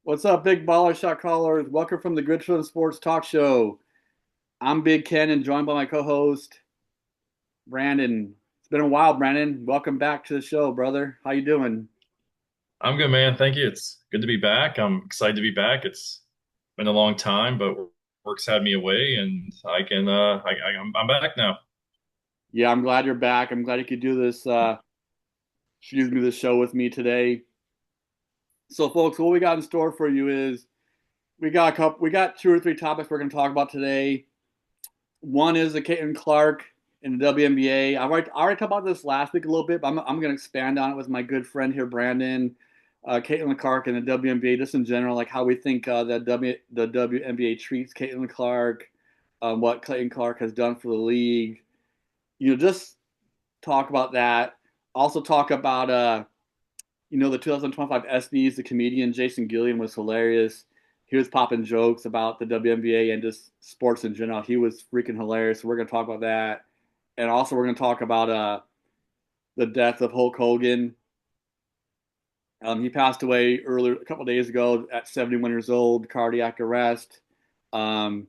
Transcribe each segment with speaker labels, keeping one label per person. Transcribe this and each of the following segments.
Speaker 1: What's up, big baller shot callers? Welcome from the Good Film Sports Talk Show. I'm Big Ken and joined by my co-host Brandon. It's been a while, Brandon. Welcome back to the show, brother. How you doing?
Speaker 2: I'm good, man. Thank you. It's good to be back. I'm excited to be back. It's been a long time, but work's had me away, and I can. I'm back now.
Speaker 1: Yeah, I'm glad you're back. I'm glad you could do this. This show with me today. So, folks, what we got in store for you is we got two or three topics we're going to talk about today. One is the Caitlin Clark in the WNBA. I already talked about this last week a little bit, but I'm going to expand on it with my good friend here, Brandon. Caitlin Clark and the WNBA, just in general, like how we think the WNBA treats Caitlin Clark, what Caitlin Clark has done for the league. Just talk about that. Also talk about the 2025 ESPYs. The comedian Jason Gillian was hilarious. He was popping jokes about the WNBA and just sports in general. He was freaking hilarious. So we're going to talk about that. And also, we're going to talk about the death of Hulk Hogan. He passed away earlier, a couple of days ago at 71 years old, cardiac arrest. Um,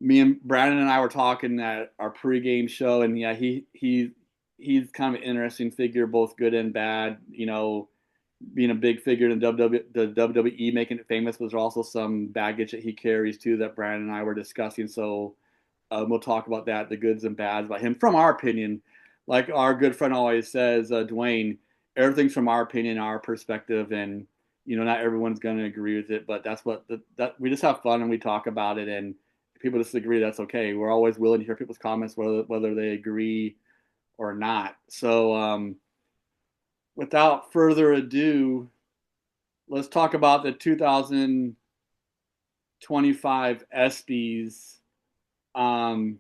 Speaker 1: Me and Brandon and I were talking at our pregame show, and yeah, he's kind of an interesting figure, both good and bad. Being a big figure in the WWE, making it famous, but there's also some baggage that he carries too that Brandon and I were discussing. So we'll talk about that, the goods and bads about him from our opinion. Like our good friend always says, Dwayne, everything's from our opinion, our perspective, and not everyone's going to agree with it, but that's that we just have fun and we talk about it, and if people disagree, that's okay. We're always willing to hear people's comments, whether they agree or not. So, without further ado, let's talk about the 2025 ESPYS. Um,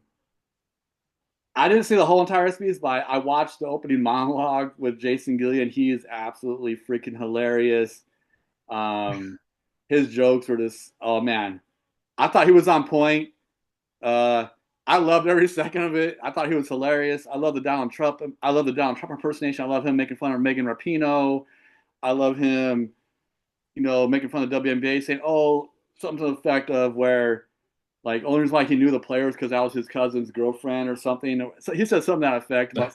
Speaker 1: I didn't see the whole entire ESPYS, but I watched the opening monologue with Jason Gillian. He is absolutely freaking hilarious. Um, his jokes were just, oh man, I thought he was on point. Uh, I loved every second of it. I thought he was hilarious. I love the Donald Trump. I love the Donald Trump impersonation. I love him making fun of Megan Rapinoe. I love him, making fun of the WNBA, saying, "Oh, something to the effect of where, like, only reason why he knew the players because that was his cousin's girlfriend or something." So he said something to that effect about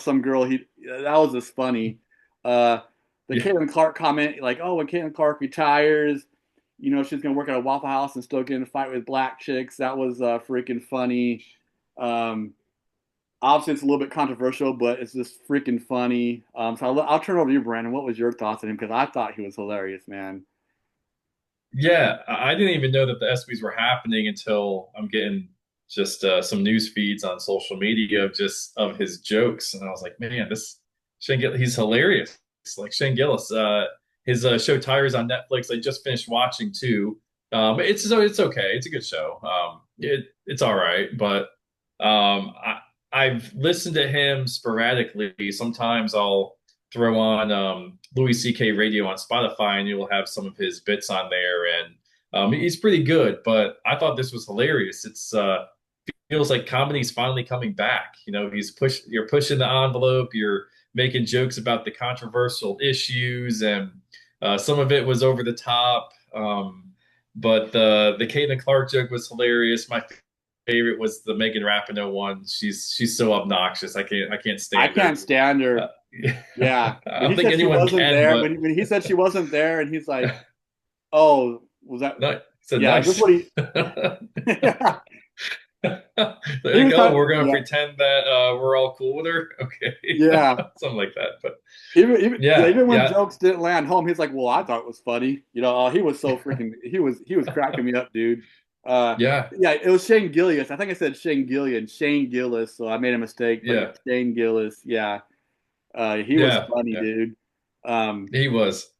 Speaker 1: some girl. That was just funny. Uh, the
Speaker 2: Yeah,
Speaker 1: Caitlin Clark comment, like, "Oh, when Caitlin Clark retires, she's gonna work at a Waffle House and still get in a fight with black chicks." That was freaking funny. Um, Obviously, it's a little bit controversial, but it's just freaking funny. So I'll turn it over to you, Brandon. What was your thoughts on him? Because I thought he was hilarious, man.
Speaker 2: yeah. I didn't even know that the ESPYS were happening until I'm getting just some news feeds on social media of just of his jokes, and I was like, man, this Shane Gillis, he's hilarious. Like Shane Gillis, his show Tires on Netflix. I just finished watching too. It's okay. It's a good show. It's all right, but I've listened to him sporadically. Sometimes I'll throw on Louis C.K. radio on Spotify, and you'll have some of his bits on there, and he's pretty good. But I thought this was hilarious. It's feels like comedy's finally coming back. You're pushing the envelope. You're making jokes about the controversial issues, and some of it was over the top. But the Caitlin Clark joke was hilarious. My favorite was the Megan Rapinoe one. She's so obnoxious. I can't
Speaker 1: I
Speaker 2: stand her.
Speaker 1: can't stand
Speaker 2: Uh,
Speaker 1: her. Yeah,
Speaker 2: I
Speaker 1: when
Speaker 2: don't
Speaker 1: he
Speaker 2: think
Speaker 1: said she
Speaker 2: anyone
Speaker 1: wasn't
Speaker 2: can,
Speaker 1: there,
Speaker 2: but
Speaker 1: when he said she wasn't there, and he's like, "Oh, was that?"
Speaker 2: no, so
Speaker 1: Yeah, just
Speaker 2: nice.
Speaker 1: what he. Yeah,
Speaker 2: There
Speaker 1: he
Speaker 2: you
Speaker 1: was
Speaker 2: go.
Speaker 1: kind.
Speaker 2: We're gonna
Speaker 1: Yeah,
Speaker 2: pretend that we're all cool with her. Okay,
Speaker 1: yeah.
Speaker 2: something like that. But
Speaker 1: Yeah,
Speaker 2: yeah,
Speaker 1: even when
Speaker 2: yeah,
Speaker 1: jokes didn't land home, he's like, "Well, I thought it was funny." He was so freaking. He was cracking me up, dude. Uh,
Speaker 2: yeah,
Speaker 1: yeah, it was Shane Gillius. I think I said Shane Gillian, Shane Gillis, so I made a mistake. But yeah,
Speaker 2: yeah,
Speaker 1: Shane Gillis. Yeah, he was
Speaker 2: yeah,
Speaker 1: funny,
Speaker 2: yeah.
Speaker 1: dude. Um,
Speaker 2: He was.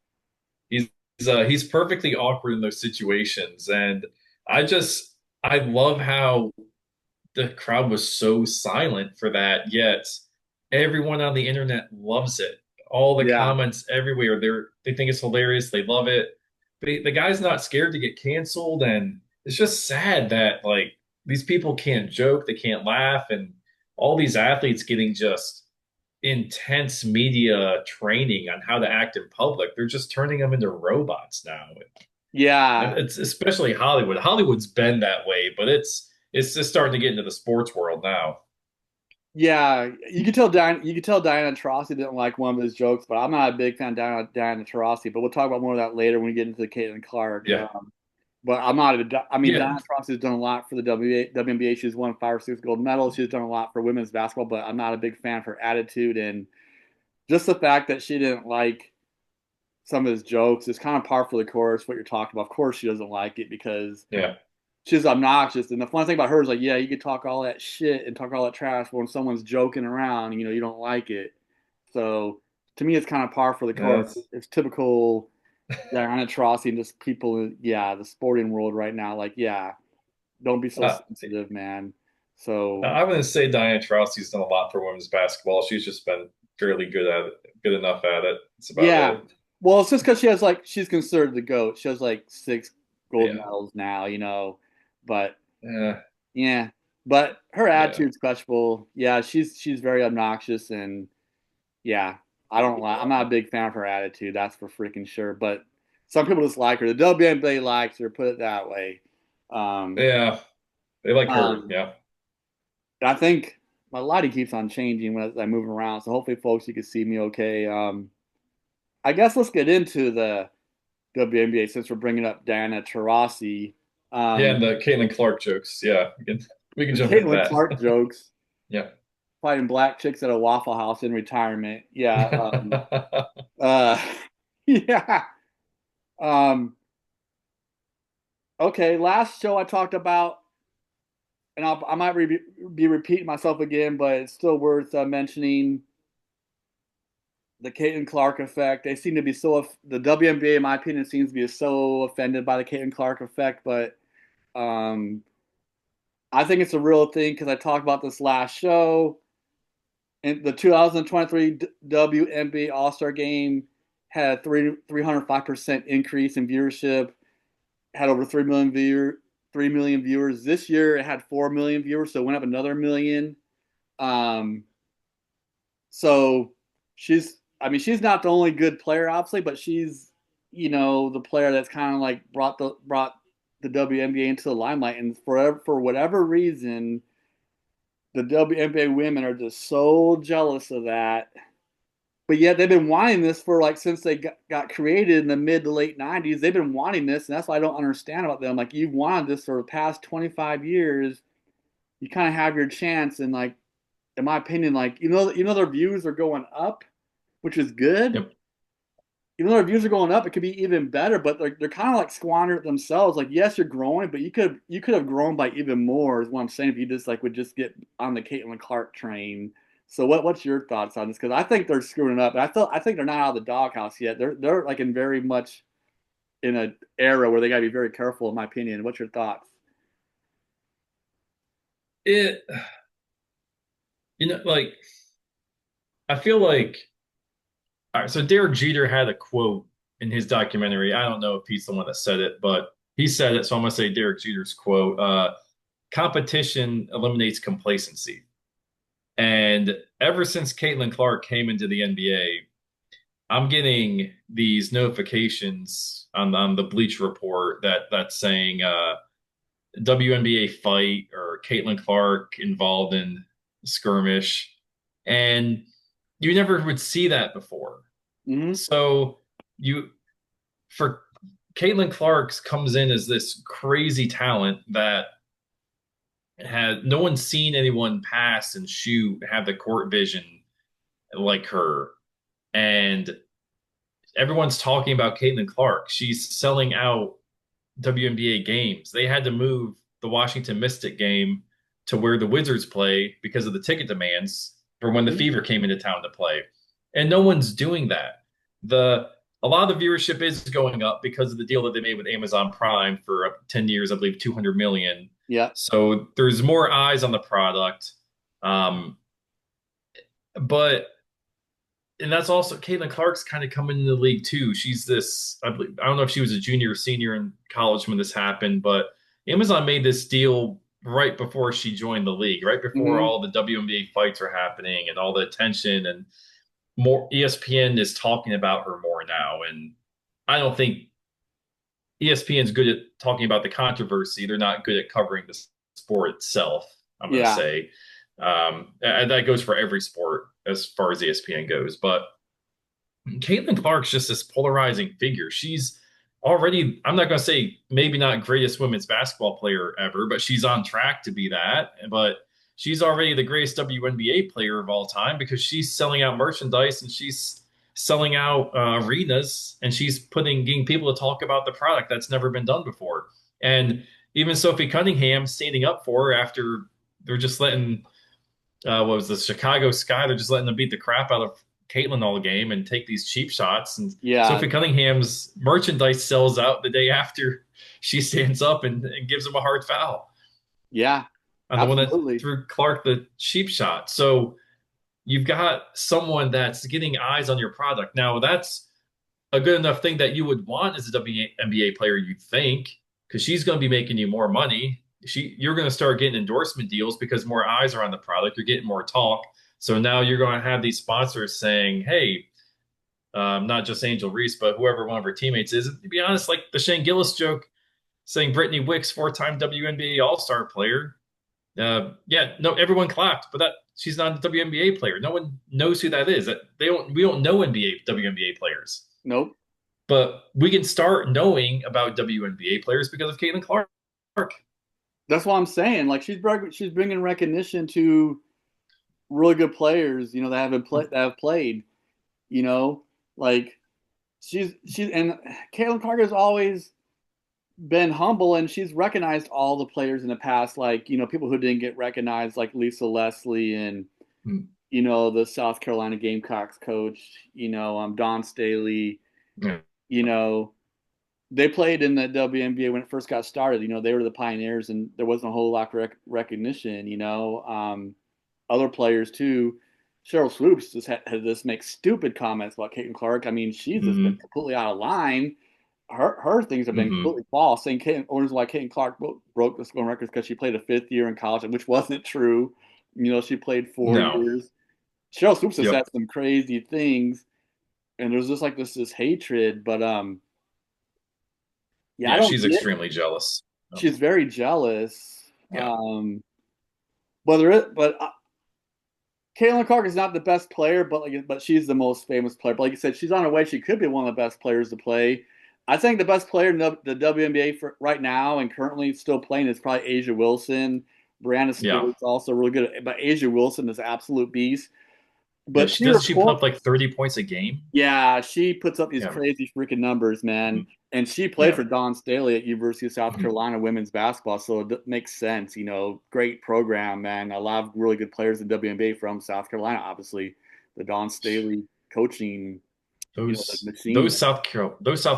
Speaker 2: He's he's perfectly awkward in those situations, and I just I love how the crowd was so silent for that, yet everyone on the internet loves it. All the
Speaker 1: yeah,
Speaker 2: comments everywhere, they think it's hilarious, they love it. But the guy's not scared to get canceled, and it's just sad that these people can't joke, they can't laugh, and all these athletes getting just intense media training on how to act in public. They're just turning them into robots now.
Speaker 1: Yeah,
Speaker 2: It's especially Hollywood. Hollywood's been that way, but it's just starting to get into the sports world now.
Speaker 1: yeah. You could tell Diana Taurasi didn't like one of his jokes, but I'm not a big fan of Diana Taurasi. But we'll talk about more of that later when we get into the Caitlin Clark.
Speaker 2: Yeah.
Speaker 1: But I'm not a. I mean,
Speaker 2: Yeah.
Speaker 1: Diana Taurasi has done a lot for the WNBA. She's won 5 or 6 gold medals. She's done a lot for women's basketball. But I'm not a big fan of her attitude and just the fact that she didn't like some of his jokes is kind of par for the course. What you're talking about. Of course, she doesn't like it because
Speaker 2: Yeah.
Speaker 1: she's obnoxious. And the funny thing about her is like, yeah, you can talk all that shit and talk all that trash, but when someone's joking around, you don't like it. So to me, it's kind of par for the
Speaker 2: Yeah,
Speaker 1: course. It's typical Diana Taurasi and just people, yeah, the sporting world right now. Like, yeah, don't be so
Speaker 2: uh,
Speaker 1: sensitive, man. So
Speaker 2: I wouldn't say Diana Taurasi's done a lot for women's basketball. She's just been fairly good at it, good enough at it. That's about
Speaker 1: yeah,
Speaker 2: it.
Speaker 1: well, it's just because she's considered the goat. She has like 6 gold
Speaker 2: Yeah.
Speaker 1: medals now. But
Speaker 2: Yeah.
Speaker 1: yeah, but her
Speaker 2: Yeah.
Speaker 1: attitude's questionable. Yeah, she's very obnoxious and yeah, I don't like. I'm not a big fan of her attitude. That's for freaking sure. But some people just like her. The WNBA likes her. Put it that way. Um,
Speaker 2: Yeah. They like her.
Speaker 1: um,
Speaker 2: Yeah.
Speaker 1: I think my lighting keeps on changing when I move around. So hopefully, folks, you can see me okay. I guess let's get into the WNBA since we're bringing up Diana Taurasi.
Speaker 2: Yeah. And
Speaker 1: Um,
Speaker 2: the Caitlin Clark jokes. Yeah. We can
Speaker 1: the
Speaker 2: jump into
Speaker 1: Caitlin
Speaker 2: that.
Speaker 1: Clark jokes,
Speaker 2: Yeah.
Speaker 1: fighting black chicks at a Waffle House in retirement. Yeah. Uh, yeah. Um, okay. Last show I talked about, and I might be repeating myself again, but it's still worth mentioning the Caitlin Clark effect. They seem to be the WNBA, in my opinion, seems to be so offended by the Caitlin Clark effect, but um, I think it's a real thing because I talked about this last show. In the 2023 WNBA All Star Game had a 305% increase in viewership, had over 3 million viewers. This year it had 4 million viewers, so it went up another million. Um, so I mean, she's not the only good player, obviously, but she's, the player that's kind of like brought the WNBA into the limelight. And for whatever reason, the WNBA women are just so jealous of that. But yet they've been wanting this for like since they got created in the mid to late '90s. They've been wanting this, and that's what I don't understand about them. Like you've wanted this for the past 25 years. You kind of have your chance, and like in my opinion, like their views are going up, which is good.
Speaker 2: Yep.
Speaker 1: Even though their views are going up, it could be even better. But they're kind of like squandering it themselves. Like yes, you're growing, but you could have grown by even more. Is what I'm saying. If you just like would just get on the Caitlin Clark train. So what's your thoughts on this? Because I think they're screwing it up. And I think they're not out of the doghouse yet. They're like in very much in an era where they got to be very careful. In my opinion, what's your thoughts?
Speaker 2: It, like, I feel like, all right, so Derek Jeter had a quote in his documentary. I don't know if he's the one that said it, but he said it. So I'm going to say Derek Jeter's quote, competition eliminates complacency. And ever since Caitlin Clark came into the NBA, I'm getting these notifications on the Bleach Report that's saying WNBA fight or Caitlin Clark involved in skirmish, and you never would see that before.
Speaker 1: Mm-hmm.
Speaker 2: So you for Caitlin Clark's comes in as this crazy talent that had no one's seen anyone pass and shoot, have the court vision like her. And everyone's talking about Caitlin Clark. She's selling out WNBA games. They had to move the Washington Mystic game to where the Wizards play because of the ticket demands for when the
Speaker 1: Mm-hmm.
Speaker 2: Fever came into town to play. And no one's doing that. The A lot of the viewership is going up because of the deal that they made with Amazon Prime for 10 years, I believe 200 million.
Speaker 1: Yeah.
Speaker 2: So there's more eyes on the product. Um, but and that's also Caitlin Clark's kind of coming into the league too. She's this, I believe, I don't know if she was a junior or senior in college when this happened, but Amazon made this deal right before she joined the league, right before
Speaker 1: Hmm.
Speaker 2: all the WNBA fights are happening and all the attention and more ESPN is talking about her more now. And I don't think ESPN's good at talking about the controversy. They're not good at covering the sport itself, I'm going to
Speaker 1: Yeah.
Speaker 2: say. And that goes for every sport as far as ESPN goes. But Caitlin Clark's just this polarizing figure. She's already, I'm not going to say maybe not greatest women's basketball player ever, but she's on track to be that. But she's already the greatest WNBA player of all time because she's selling out merchandise and she's selling out arenas and she's getting people to talk about the product that's never been done before. And even Sophie Cunningham standing up for her after they're just letting what was the Chicago Sky? They're just letting them beat the crap out of Caitlin all game and take these cheap shots. And
Speaker 1: Yeah.
Speaker 2: Sophie Cunningham's merchandise sells out the day after she stands up and gives him a hard foul
Speaker 1: Yeah.
Speaker 2: on the one that
Speaker 1: Absolutely.
Speaker 2: threw Clark the cheap shot. So you've got someone that's getting eyes on your product. Now that's a good enough thing that you would want as a WNBA player, you think, because she's going to be making you more money. You're going to start getting endorsement deals because more eyes are on the product. You're getting more talk. So now you're going to have these sponsors saying, "Hey, not just Angel Reese, but whoever one of her teammates is." And to be honest, like the Shane Gillis joke saying Brittany Wicks, four-time WNBA All-Star player. Yeah, no, everyone clapped, but that she's not a WNBA player. No one knows who that is. That they don't. We don't know NBA WNBA players.
Speaker 1: Nope.
Speaker 2: But we can start knowing about WNBA players because of Caitlin Clark.
Speaker 1: That's what I'm saying. Like she's bringing recognition to really good players, that have played. You know, like she's and Caitlin Clark has always been humble, and she's recognized all the players in the past, like people who didn't get recognized, like Lisa Leslie and
Speaker 2: Mm.
Speaker 1: the South Carolina Gamecocks coach, Don Staley.
Speaker 2: Yeah.
Speaker 1: You know, they played in the WNBA when it first got started. They were the pioneers, and there wasn't a whole lot of recognition. Other players too. Cheryl Swoops just had this make stupid comments about Caitlin Clark. I mean, she's just been
Speaker 2: Mm-hmm.
Speaker 1: completely out of line. Her things have been
Speaker 2: Mm-hmm.
Speaker 1: completely false. Saying Caitlin, why Caitlin Clark broke the scoring records because she played a fifth year in college, which wasn't true. She played 4
Speaker 2: No.
Speaker 1: years. Cheryl Swoops has
Speaker 2: Yep.
Speaker 1: had some crazy things, and there's just like this hatred. But yeah, I
Speaker 2: Yeah,
Speaker 1: don't
Speaker 2: she's
Speaker 1: get.
Speaker 2: extremely jealous. Oh.
Speaker 1: She's very jealous.
Speaker 2: Yeah.
Speaker 1: But Caitlin Clark is not the best player, but she's the most famous player. But like you said, she's on her way. She could be one of the best players to play. I think the best player in the WNBA for right now and currently still playing is probably Asia Wilson. Brianna
Speaker 2: Yeah.
Speaker 1: Stewart's also really good, but Asia Wilson is an absolute beast.
Speaker 2: Yeah.
Speaker 1: But
Speaker 2: She
Speaker 1: she
Speaker 2: doesn't she put
Speaker 1: report,
Speaker 2: up like 30 points a game?
Speaker 1: yeah, she puts up these
Speaker 2: Yeah.
Speaker 1: crazy freaking numbers, man.
Speaker 2: Mhm.
Speaker 1: And she played
Speaker 2: Yeah.
Speaker 1: for Don Staley at University of South
Speaker 2: Mhm.
Speaker 1: Carolina women's basketball, so it makes sense. Great program, man. A lot of really good players in WNBA from South Carolina, obviously. The Don Staley coaching, the machine.
Speaker 2: Those South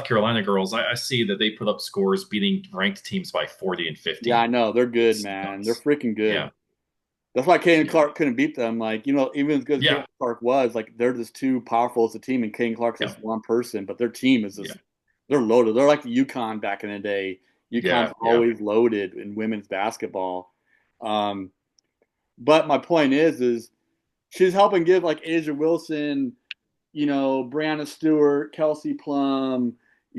Speaker 2: Carolina girls, I see that they put up scores beating ranked teams by 40 and
Speaker 1: Yeah,
Speaker 2: 50.
Speaker 1: I know they're good,
Speaker 2: It's
Speaker 1: man. They're
Speaker 2: nuts.
Speaker 1: freaking good.
Speaker 2: Yeah.
Speaker 1: That's why Kaden
Speaker 2: Yeah.
Speaker 1: Clark couldn't beat them. Like, even as good as Kaden
Speaker 2: Yeah.
Speaker 1: Clark was, like they're just too powerful as a team, and Kaden Clark's
Speaker 2: Yeah.
Speaker 1: just one person, but their team is
Speaker 2: Yeah.
Speaker 1: just they're loaded. They're like the UConn back in the day. UConn's
Speaker 2: Yeah. Yeah.
Speaker 1: always loaded in women's basketball. Um, but my point is she's helping give like Asia Wilson, Brianna Stewart, Kelsey Plum,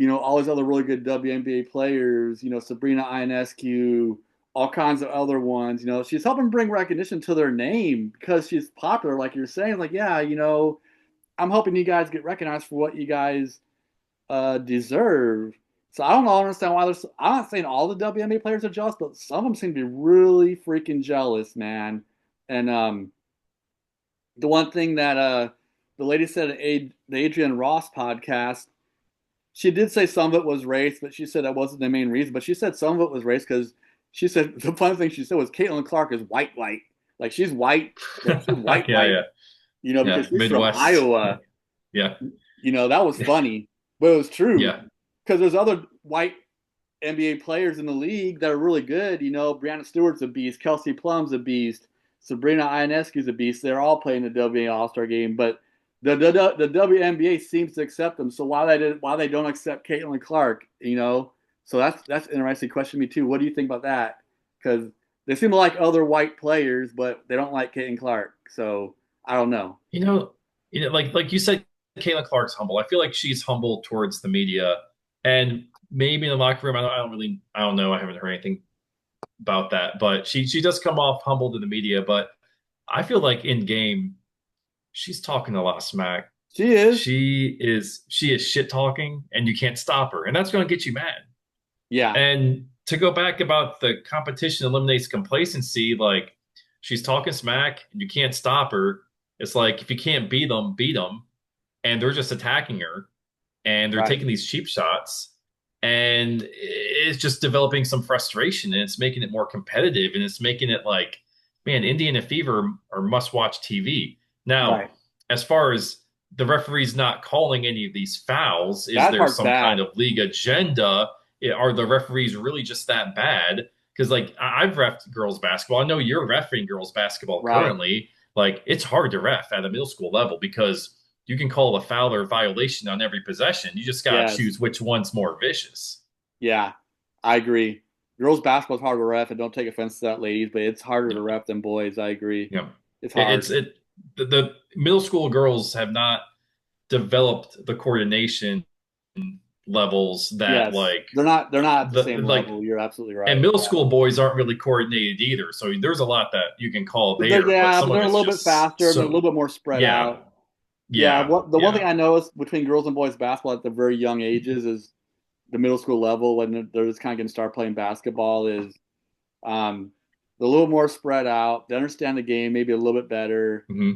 Speaker 1: all these other really good WNBA players, Sabrina Ionescu, all kinds of other ones. She's helping bring recognition to their name because she's popular, like you're saying. Like, yeah, I'm helping you guys get recognized for what you guys deserve. So I don't understand why there's. I'm not saying all the WNBA players are jealous, but some of them seem to be really freaking jealous, man. And the one thing that the lady said at the Adrian Ross podcast, she did say some of it was race, but she said that wasn't the main reason. But she said some of it was race because she said the funny thing she said was Caitlin Clark is white, white. Like she's white, like she's white,
Speaker 2: Yeah.
Speaker 1: white,
Speaker 2: Yeah.
Speaker 1: because
Speaker 2: Yeah.
Speaker 1: she's from
Speaker 2: Midwest.
Speaker 1: Iowa.
Speaker 2: Yeah.
Speaker 1: That was funny, but it was true
Speaker 2: Yeah.
Speaker 1: because there's other white NBA players in the league that are really good. Brianna Stewart's a beast, Kelsey Plum's a beast, Sabrina Ionescu's a beast. They're all playing the WNBA All Star game, but the WNBA seems to accept them. So why they don't accept Caitlin Clark? So that's an interesting question to me too. What do you think about that? Because they seem like other white players, but they don't like Caitlin Clark. So I don't know.
Speaker 2: You know, like you said, Caitlin Clark's humble. I feel like she's humble towards the media, and maybe in the locker room. I don't know. I haven't heard anything about that, but she does come off humble to the media. But I feel like in game, she's talking a lot of smack.
Speaker 1: She is.
Speaker 2: She is shit talking, and you can't stop her, and that's going to get you mad.
Speaker 1: Yeah.
Speaker 2: And to go back about the competition eliminates complacency, like she's talking smack and you can't stop her. It's like if you can't beat them, and they're just attacking her and they're
Speaker 1: Right.
Speaker 2: taking these cheap shots, and it's just developing some frustration and it's making it more competitive and it's making it like, man, Indiana Fever are must-watch TV. Now,
Speaker 1: Right.
Speaker 2: as far as the referee's not calling any of these fouls, is
Speaker 1: That
Speaker 2: there
Speaker 1: part's
Speaker 2: some kind
Speaker 1: bad.
Speaker 2: of league agenda? Are the referees really just that bad? Because like I've reffed girls basketball. I know you're refereeing girls basketball
Speaker 1: Right.
Speaker 2: currently. Like it's hard to ref at a middle school level because you can call a foul or a violation on every possession. You just got to
Speaker 1: Yes.
Speaker 2: choose which one's more vicious.
Speaker 1: Yeah. I agree. Girls basketball is hard to ref, and don't take offense to that, ladies, but it's harder to
Speaker 2: Yeah.
Speaker 1: ref than boys. I agree.
Speaker 2: Yeah.
Speaker 1: It's
Speaker 2: It,
Speaker 1: hard.
Speaker 2: it's it the middle school girls have not developed the coordination levels that
Speaker 1: Yes. They're not at the
Speaker 2: the
Speaker 1: same
Speaker 2: like
Speaker 1: level. You're absolutely
Speaker 2: and
Speaker 1: right.
Speaker 2: middle school boys aren't really coordinated either. So there's a lot that you can call there, but
Speaker 1: Yeah,
Speaker 2: some
Speaker 1: but
Speaker 2: of
Speaker 1: they're a
Speaker 2: it's
Speaker 1: little bit
Speaker 2: just
Speaker 1: faster and they're a little
Speaker 2: so
Speaker 1: bit more spread
Speaker 2: yeah,
Speaker 1: out. Yeah,
Speaker 2: yeah,
Speaker 1: the one thing
Speaker 2: yeah.
Speaker 1: I noticed between girls and boys basketball at the very young ages is the middle school level when they're just kind of going to start playing basketball is um, they're a little more spread out. They understand the game maybe a little bit better.
Speaker 2: Hmm.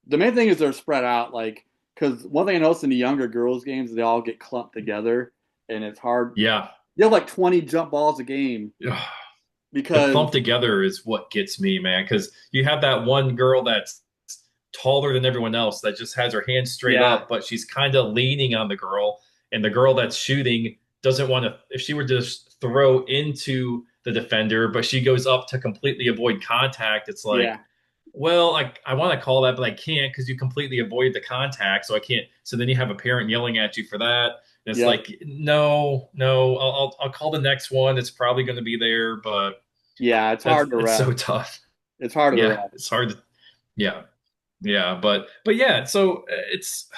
Speaker 1: The main thing is they're spread out, like because one thing I noticed in the younger girls games, they all get clumped together, and it's hard.
Speaker 2: Yeah.
Speaker 1: You have like 20 jump balls a game
Speaker 2: The
Speaker 1: because
Speaker 2: clump together is what gets me, man, because you have that one girl that's taller than everyone else that just has her hands straight
Speaker 1: yeah,
Speaker 2: up, but she's kind of leaning on the girl, and the girl that's shooting doesn't want to. If she were to just throw into the defender, but she goes up to completely avoid contact, it's like,
Speaker 1: yeah,
Speaker 2: well, I want to call that, but I can't because you completely avoid the contact, so I can't. So then you have a parent yelling at you for that. And it's
Speaker 1: yep,
Speaker 2: like, no, no, I'll call the next one. It's probably going to be there, but
Speaker 1: yeah. It's
Speaker 2: that's
Speaker 1: hard to
Speaker 2: it's
Speaker 1: ref.
Speaker 2: so tough.
Speaker 1: It's hard to
Speaker 2: Yeah,
Speaker 1: ref.
Speaker 2: it's hard. Yeah, yeah, but yeah. So it's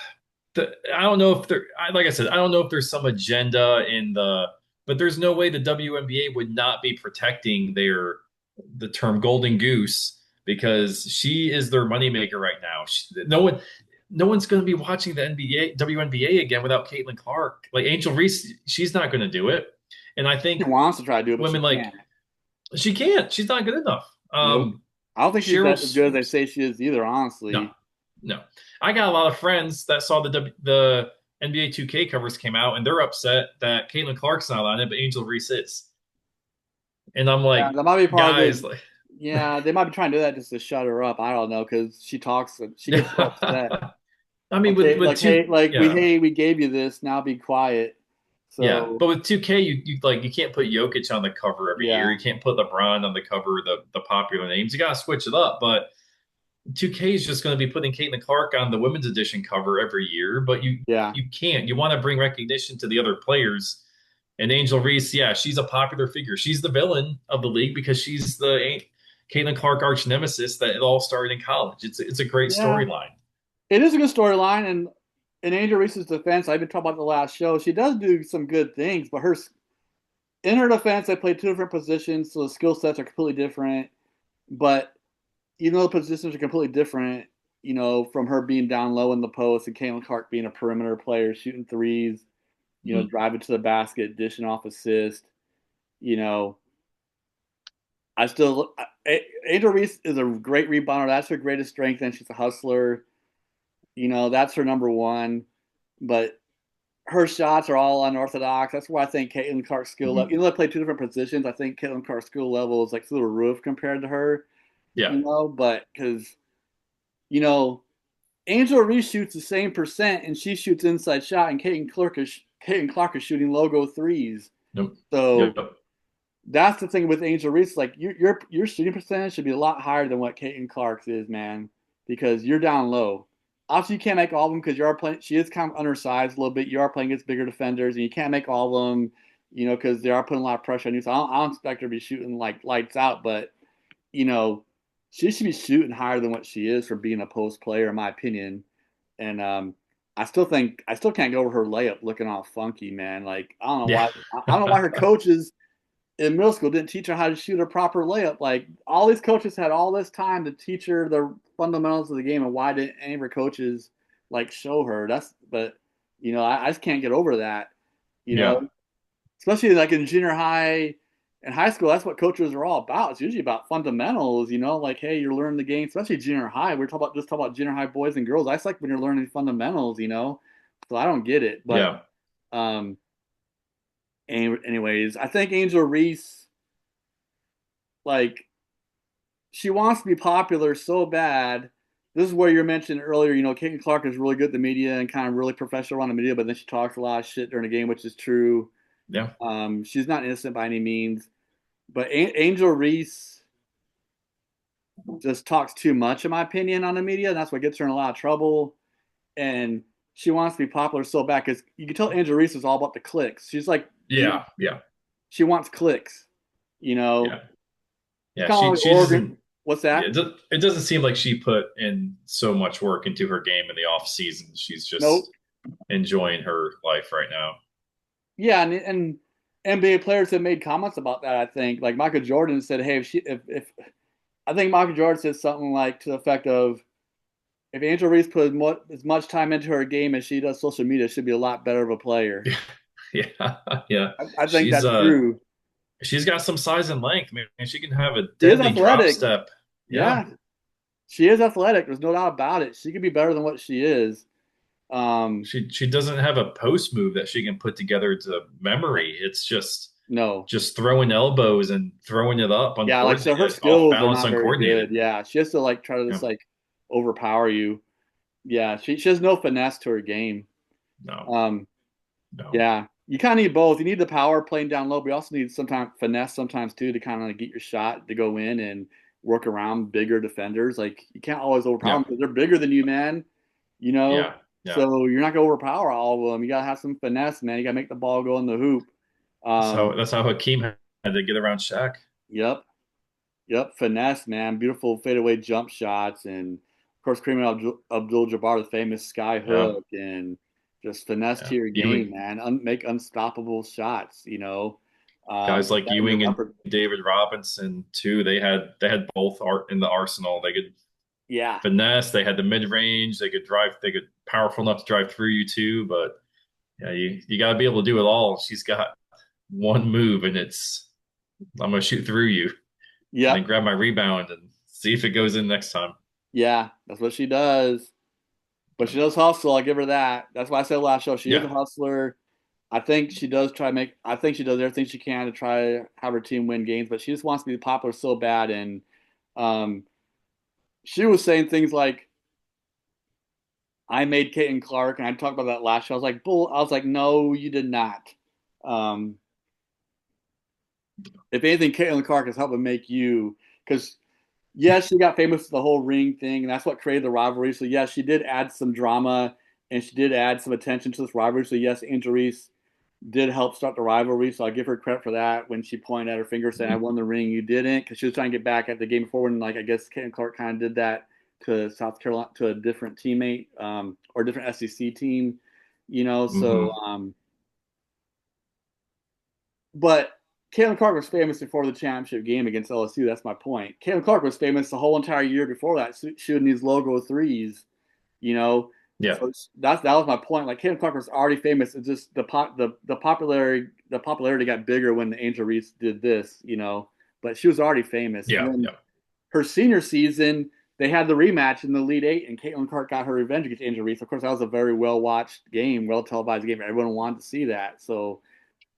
Speaker 2: I don't know if there. Like I said, I don't know if there's some agenda in the. But there's no way the WNBA would not be protecting the term golden goose because she is their moneymaker right now. No one's going to be watching the NBA WNBA again without Caitlin Clark. Like Angel Reese, she's not going to do it. And I
Speaker 1: She
Speaker 2: think
Speaker 1: wants to try to do it, but she
Speaker 2: women like
Speaker 1: can't.
Speaker 2: she can't. She's not good enough.
Speaker 1: Nope. I don't think she's
Speaker 2: Cheryl,
Speaker 1: that as good as they say she is either,
Speaker 2: no,
Speaker 1: honestly.
Speaker 2: no. I got a lot of friends that saw the NBA 2K covers came out, and they're upset that Caitlin Clark's not on it, but Angel Reese is. And I'm
Speaker 1: Yeah,
Speaker 2: like,
Speaker 1: that might be part of
Speaker 2: guys,
Speaker 1: the.
Speaker 2: like,
Speaker 1: Yeah, they might be trying to do that just to shut her up. I don't know because she talks. She gets so upset.
Speaker 2: I mean,
Speaker 1: Like, they,
Speaker 2: with
Speaker 1: like,
Speaker 2: two,
Speaker 1: hey, like we,
Speaker 2: yeah,
Speaker 1: hey, we gave you this. Now be quiet.
Speaker 2: yeah,
Speaker 1: So
Speaker 2: but with 2K, you like you can't put Jokic on the cover every year.
Speaker 1: yeah,
Speaker 2: You can't put LeBron on the cover, the popular names. You got to switch it up. But 2K is just going to be putting Caitlin Clark on the women's edition cover every year, but
Speaker 1: yeah,
Speaker 2: you can't. You want to bring recognition to the other players. And Angel Reese, yeah, she's a popular figure. She's the villain of the league because she's the Caitlin Clark arch nemesis that it all started in college. It's a great
Speaker 1: yeah.
Speaker 2: storyline.
Speaker 1: It is a good storyline, and in Angel Reese's defense, I've been talking about the last show. She does do some good things, but in her defense, they play two different positions, so the skill sets are completely different. But even though the positions are completely different, from her being down low in the post and Caitlin Clark being a perimeter player, shooting threes,
Speaker 2: Mhm.
Speaker 1: driving to the basket, dishing off assist, you know, I still Angel Reese is a great rebounder. That's her greatest strength, and she's a hustler. That's her number one. But her shots are all unorthodox. That's why I think Caitlin Clark's skill level,
Speaker 2: Mhm.
Speaker 1: they play two different positions. I think Caitlin Clark's skill level is like through the roof compared to her,
Speaker 2: Yeah.
Speaker 1: but because, you know, Angel Reese shoots the same percent and she shoots inside shot, and Caitlin Clark is shooting logo threes.
Speaker 2: Yep.
Speaker 1: So
Speaker 2: Yep.
Speaker 1: that's the thing with Angel Reese. Like your shooting percentage should be a lot higher than what Caitlin Clark's is, man, because you're down low. Obviously, you can't make all of them because you are playing. She is kind of undersized a little bit. You are playing against bigger defenders, and you can't make all of them. because they are putting a lot of pressure on you. So I don't expect her to be shooting like lights out, but you know, she should be shooting higher than what she is for being a post player, in my opinion. And I still can't go over her layup looking all funky, man. Like
Speaker 2: Yeah.
Speaker 1: I don't know why her coaches in middle school didn't teach her how to shoot a proper layup. Like all these coaches had all this time to teach her the fundamentals of the game, and why didn't any of her coaches like show her? But I just can't get over that. You
Speaker 2: Yeah.
Speaker 1: know, especially like in junior high and high school, that's what coaches are all about. It's usually about fundamentals, like, hey, you're learning the game, especially junior high. We're talking about junior high boys and girls. I just like when you're learning fundamentals. So I don't get it. But
Speaker 2: Yeah.
Speaker 1: um anyways, I think Angel Reese, like, she wants to be popular so bad. This is where you mentioned earlier, Caitlin Clark is really good at the media and kind of really professional on the media, but then she talks a lot of shit during the game, which is true.
Speaker 2: Yeah.
Speaker 1: She's not innocent by any means. But Angel Reese just talks too much, in my opinion, on the media, and that's what gets her in a lot of trouble. And she wants to be popular so bad because you can tell Angel Reese is all about the clicks. She's like,
Speaker 2: Yeah. Yeah.
Speaker 1: she wants clicks. You know,
Speaker 2: Yeah.
Speaker 1: it's
Speaker 2: Yeah.
Speaker 1: kind of
Speaker 2: She
Speaker 1: like
Speaker 2: she
Speaker 1: Oregon.
Speaker 2: doesn't.
Speaker 1: What's
Speaker 2: Yeah,
Speaker 1: that?
Speaker 2: it doesn't seem like she put in so much work into her game in the off season. She's
Speaker 1: Nope.
Speaker 2: just enjoying her life right now.
Speaker 1: Yeah, and NBA players have made comments about that. I think like Michael Jordan said, "Hey, if I think Michael Jordan said something like to the effect of, if Angel Reese put as much time into her game as she does social media, she'd be a lot better of a player."
Speaker 2: Yeah, yeah.
Speaker 1: I think
Speaker 2: She's
Speaker 1: that's true.
Speaker 2: she's got some size and length, man. She can have a
Speaker 1: She is
Speaker 2: deadly drop
Speaker 1: athletic.
Speaker 2: step. Yeah.
Speaker 1: Yeah, she is athletic. There's no doubt about it. She could be better than what she is. Um,
Speaker 2: She doesn't have a post move that she can put together to memory. It's
Speaker 1: no.
Speaker 2: just throwing elbows and throwing it up
Speaker 1: Yeah, like so her
Speaker 2: uncoordinated, off
Speaker 1: skills are
Speaker 2: balance,
Speaker 1: not very good.
Speaker 2: uncoordinated.
Speaker 1: Yeah, she has to like try to
Speaker 2: Yeah.
Speaker 1: just like overpower you. Yeah, she has no finesse to her game.
Speaker 2: No,
Speaker 1: Um,
Speaker 2: no.
Speaker 1: yeah, you kind of need both. You need the power playing down low, but you also need sometimes finesse sometimes too to kind of get your shot to go in and work around bigger defenders. Like you can't always overpower them
Speaker 2: Yeah.
Speaker 1: because they're bigger than you, man. You know,
Speaker 2: Yeah. Yeah.
Speaker 1: so you're not gonna overpower all of them. You gotta have some finesse, man. You gotta make the ball go in the hoop.
Speaker 2: That's how Hakeem had to get around Shaq.
Speaker 1: Yep, yep, finesse, man. Beautiful fadeaway jump shots, and of course, Kareem Abdul-Jabbar, the famous sky
Speaker 2: Yeah.
Speaker 1: hook, and just finesse to
Speaker 2: Yeah.
Speaker 1: your game,
Speaker 2: Ewing,
Speaker 1: man. Make unstoppable shots.
Speaker 2: guys
Speaker 1: Put
Speaker 2: like
Speaker 1: that in your
Speaker 2: Ewing and
Speaker 1: repertoire.
Speaker 2: David Robinson too. They had both art in the arsenal. They could
Speaker 1: Yeah,
Speaker 2: finesse. They had the mid range. They could drive. They could powerful enough to drive through you too. But yeah, you got to be able to do it all. She's got one move, and it's I'm gonna shoot through you and then
Speaker 1: yep,
Speaker 2: grab my rebound and see if it goes in next time.
Speaker 1: yeah. That's what she does. But she does hustle. I give her that. That's why I said last show. She is a
Speaker 2: Yeah,
Speaker 1: hustler. I think she does try to make. I think she does everything she can to try to have her team win games. But she just wants to be popular so bad. And um, she was saying things like, "I made Caitlin Clark," and I talked about that last show. I was like, "Bull." I was like, "No, you did not." Um, if anything, Caitlin Clark is helping make you because yes, she got famous for the whole ring thing, and that's what created the rivalry. So yes, she did add some drama and she did add some attention to this rivalry. So yes, Angel Reese did help start the rivalry. So I give her credit for that when she pointed at her finger saying, "I won the ring, you didn't," because she was trying to get back at the game before. And like I guess Caitlin Clark kind of did that to South Carolina to a different teammate or a different SEC team. So
Speaker 2: hmm
Speaker 1: but Caitlin Clark was famous before the championship game against LSU. That's my point. Caitlin Clark was famous the whole entire year before that, shooting these logo threes. You know,
Speaker 2: yeah,
Speaker 1: so that was my point. Like Caitlin Clark was already famous. It's just the popularity got bigger when the Angel Reese did this. But she was already famous. And
Speaker 2: yeah,
Speaker 1: then
Speaker 2: yeah,
Speaker 1: her senior season, they had the rematch in the Elite Eight, and Caitlin Clark got her revenge against Angel Reese. Of course, that was a very well watched game, well televised game. Everyone wanted to see that. So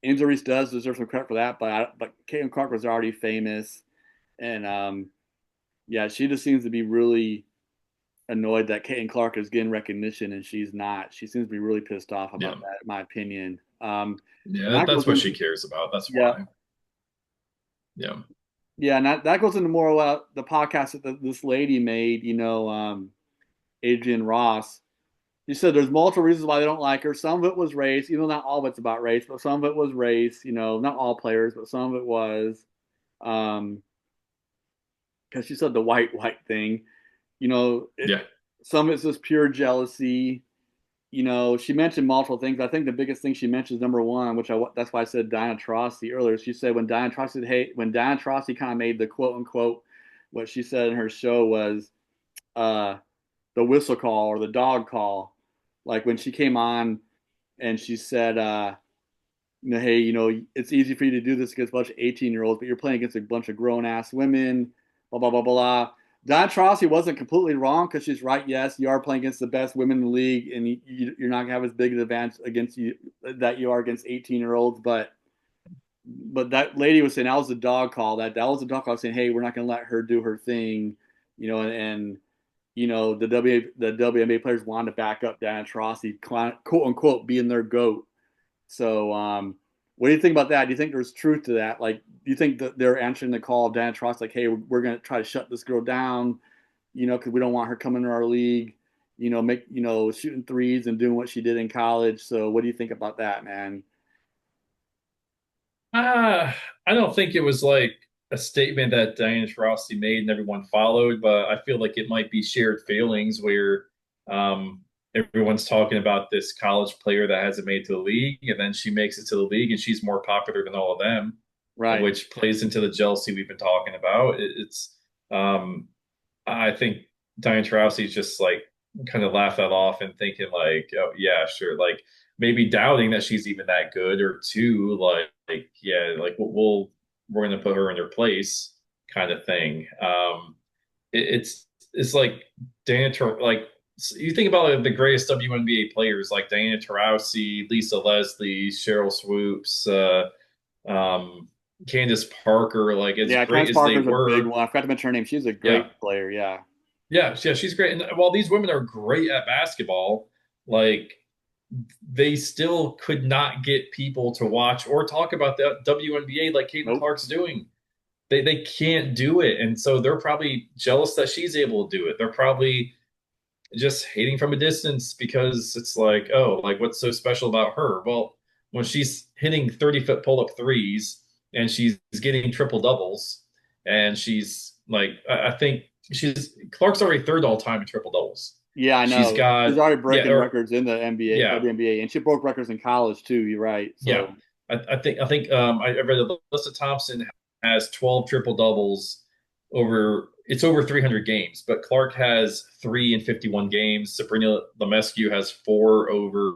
Speaker 1: Injuries does deserve some credit for that, but Caitlin Clark was already famous, and yeah, she just seems to be really annoyed that Caitlin Clark is getting recognition and she's not. She seems to be really pissed off
Speaker 2: yeah,
Speaker 1: about that, in my opinion.
Speaker 2: yeah.
Speaker 1: And that goes
Speaker 2: That's what she
Speaker 1: into
Speaker 2: cares about. That's
Speaker 1: yeah,
Speaker 2: why. Yeah,
Speaker 1: yeah, and that goes into more about the podcast that this lady made. Adrian Ross. She said there's multiple reasons why they don't like her. Some of it was race, even though not all of it's about race, but some of it was race. Not all players, but some of it was. Um, because she said the white thing. You know, it,
Speaker 2: Yeah.
Speaker 1: some of it's just pure jealousy. She mentioned multiple things. I think the biggest thing she mentions number one, that's why I said Diana Taurasi earlier. She said when Diana Taurasi kind of made the quote unquote, what she said in her show was uh, the whistle call or the dog call, like when she came on and she said, hey, it's easy for you to do this against a bunch of 18-year-olds, but you're playing against a bunch of grown ass women, blah, blah, blah, blah. Don Trossi wasn't completely wrong because she's right. Yes, you are playing against the best women in the league, and you're not going to have as big an advantage against you that you are against 18-year-olds. But that lady was saying that was a dog call. That was a dog call saying, hey, we're not going to let her do her thing, and the WNBA players wanted to back up Diana Taurasi, quote unquote, being their goat. So, what do you think about that? Do you think there's truth to that? Like, do you think that they're answering the call of Diana Taurasi, like, hey, we're going to try to shut this girl down, because we don't want her coming to our league, shooting threes and doing what she did in college. So, what do you think about that, man?
Speaker 2: Uh, I don't think it was like a statement that Diana Taurasi made and everyone followed, but I feel like it might be shared feelings where um, everyone's talking about this college player that hasn't made it to the league, and then she makes it to the league and she's more popular than all of them,
Speaker 1: Right.
Speaker 2: which plays into the jealousy we've been talking about. Um, I think Diane Taurasi's just like kind of laugh that off and thinking like, oh yeah, sure, like maybe doubting that she's even that good, or two, like yeah, like we're gonna put her in her place, kind of thing. It's like like you think about like, the greatest WNBA players like Diana Taurasi, Lisa Leslie, Cheryl Swoops, um, Candace Parker. Like as
Speaker 1: Yeah,
Speaker 2: great
Speaker 1: Candace
Speaker 2: as they
Speaker 1: Parker's a big
Speaker 2: were,
Speaker 1: one. I forgot to mention her name. She's a
Speaker 2: yeah,
Speaker 1: great player. Yeah.
Speaker 2: yeah, she's great. And while these women are great at basketball, like they still could not get people to watch or talk about the WNBA like Caitlin
Speaker 1: Nope.
Speaker 2: Clark's doing. They can't do it. And so they're probably jealous that she's able to do it. They're probably just hating from a distance because it's like, oh, like what's so special about her? Well, when she's hitting 30-foot pull-up threes and she's getting triple doubles and she's like, I think she's Clark's already third all time in triple doubles.
Speaker 1: Yeah, I
Speaker 2: She's
Speaker 1: know. She's
Speaker 2: got,
Speaker 1: already
Speaker 2: yeah,
Speaker 1: breaking
Speaker 2: or
Speaker 1: records in the NBA,
Speaker 2: yeah,
Speaker 1: WNBA, and she broke records in college too. You're right.
Speaker 2: yeah.
Speaker 1: So,
Speaker 2: I read that Alyssa Thompson has 12 triple doubles over it's over 300 games, but Clark has 3 in 51 games. Sabrina Lemescu has four over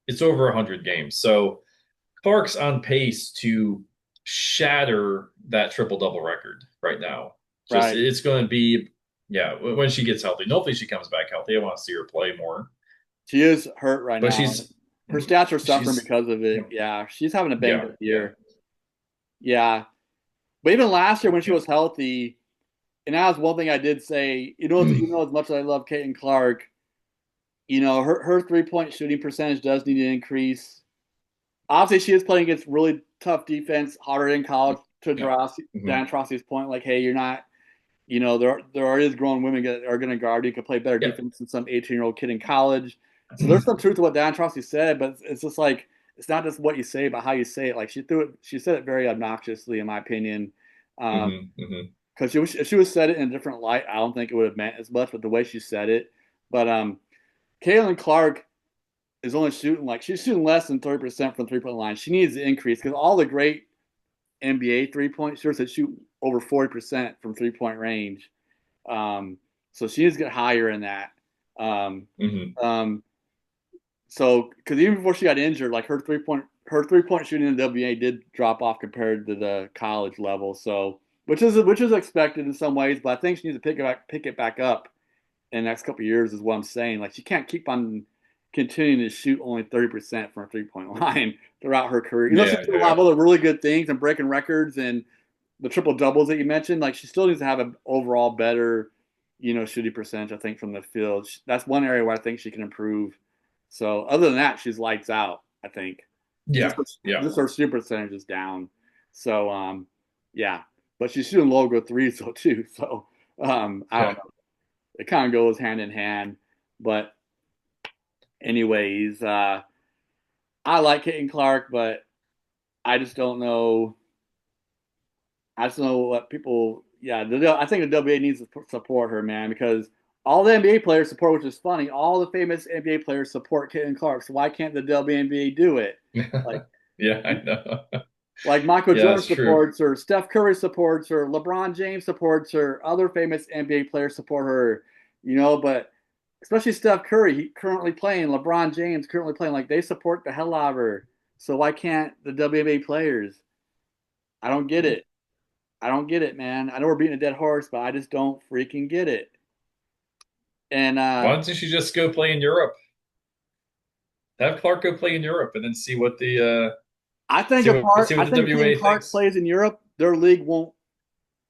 Speaker 2: it's over 100 games. So Clark's on pace to shatter that triple double record right now. Just
Speaker 1: right.
Speaker 2: it's going to be yeah when she gets healthy. And hopefully she comes back healthy. I want to see her play more,
Speaker 1: She is hurt right
Speaker 2: but
Speaker 1: now. Her stats are suffering
Speaker 2: she's
Speaker 1: because of it. Yeah, she's having a banged
Speaker 2: yeah,
Speaker 1: up
Speaker 2: yeah.
Speaker 1: year. Yeah, but even last year when she was healthy, and that was one thing I did say. As much as I love Caitlin Clark, her 3 point shooting percentage does need to increase. Obviously, she is playing against really tough defense, harder in college. To
Speaker 2: Yeah.
Speaker 1: Dan
Speaker 2: Hmm.
Speaker 1: Trotsky's point, like, hey, you're not. There is grown women that are going to guard you, can play better
Speaker 2: Yeah.
Speaker 1: defense than some 18-year-old kid in college. So there's some truth to what Dan Trosky said, but it's just like it's not just what you say, but how you say it. Like she said it very obnoxiously, in my opinion.
Speaker 2: Hmm. Hmm.
Speaker 1: Because if she was said it in a different light, I don't think it would have meant as much. But the way she said it, but Caitlin Clark is only shooting like she's shooting less than 30% from 3 point line. She needs to increase because all the great NBA 3 point shooters that shoot over 40% from 3 point range. Um, so she needs to get higher in that. Um,
Speaker 2: Hmm.
Speaker 1: um, so because even before she got injured, like her 3 point shooting in the WNBA did drop off compared to the college level. So which is expected in some ways, but I think she needs to pick it back up in the next couple of years. Is what I'm saying. Like she can't keep on continuing to shoot only 30% from a 3 point line throughout her career. She's
Speaker 2: Yeah,
Speaker 1: doing a lot
Speaker 2: yeah,
Speaker 1: of other really good things and breaking records and the triple doubles that you mentioned. Like she still needs to have an overall better, shooting percentage. I think from the field. That's one area where I think she can improve. So other than that, she's lights out. I think just
Speaker 2: yeah, yeah,
Speaker 1: just her shooting percentage is down. So yeah, but she's shooting logo threes though too. So I don't
Speaker 2: yeah,
Speaker 1: know. It kind of goes hand in hand, but anyways, I like Caitlin Clark, but I just don't know. I just don't know what people. Yeah, I think the WA needs to support her, man, because all the NBA players support, which is funny. All the famous NBA players support Caitlin Clark, so why can't the WNBA do it? Like,
Speaker 2: Yeah, I know.
Speaker 1: like Michael
Speaker 2: Yeah,
Speaker 1: Jordan
Speaker 2: it's true.
Speaker 1: supports her, Steph Curry supports her, LeBron James supports her, other famous NBA players support her. But especially Steph Curry, he currently playing, LeBron James currently playing, like they support the hell out of her. So why can't the WNBA players? I don't get it. I don't get it, man. I know we're beating a dead horse, but I just don't freaking get it. And
Speaker 2: Why don't you just go play in Europe? Have Clark go play in Europe and then see what the
Speaker 1: I think apart,
Speaker 2: see
Speaker 1: I
Speaker 2: what the
Speaker 1: think Caitlin
Speaker 2: WA
Speaker 1: Clark
Speaker 2: thinks.
Speaker 1: plays in Europe, their league won't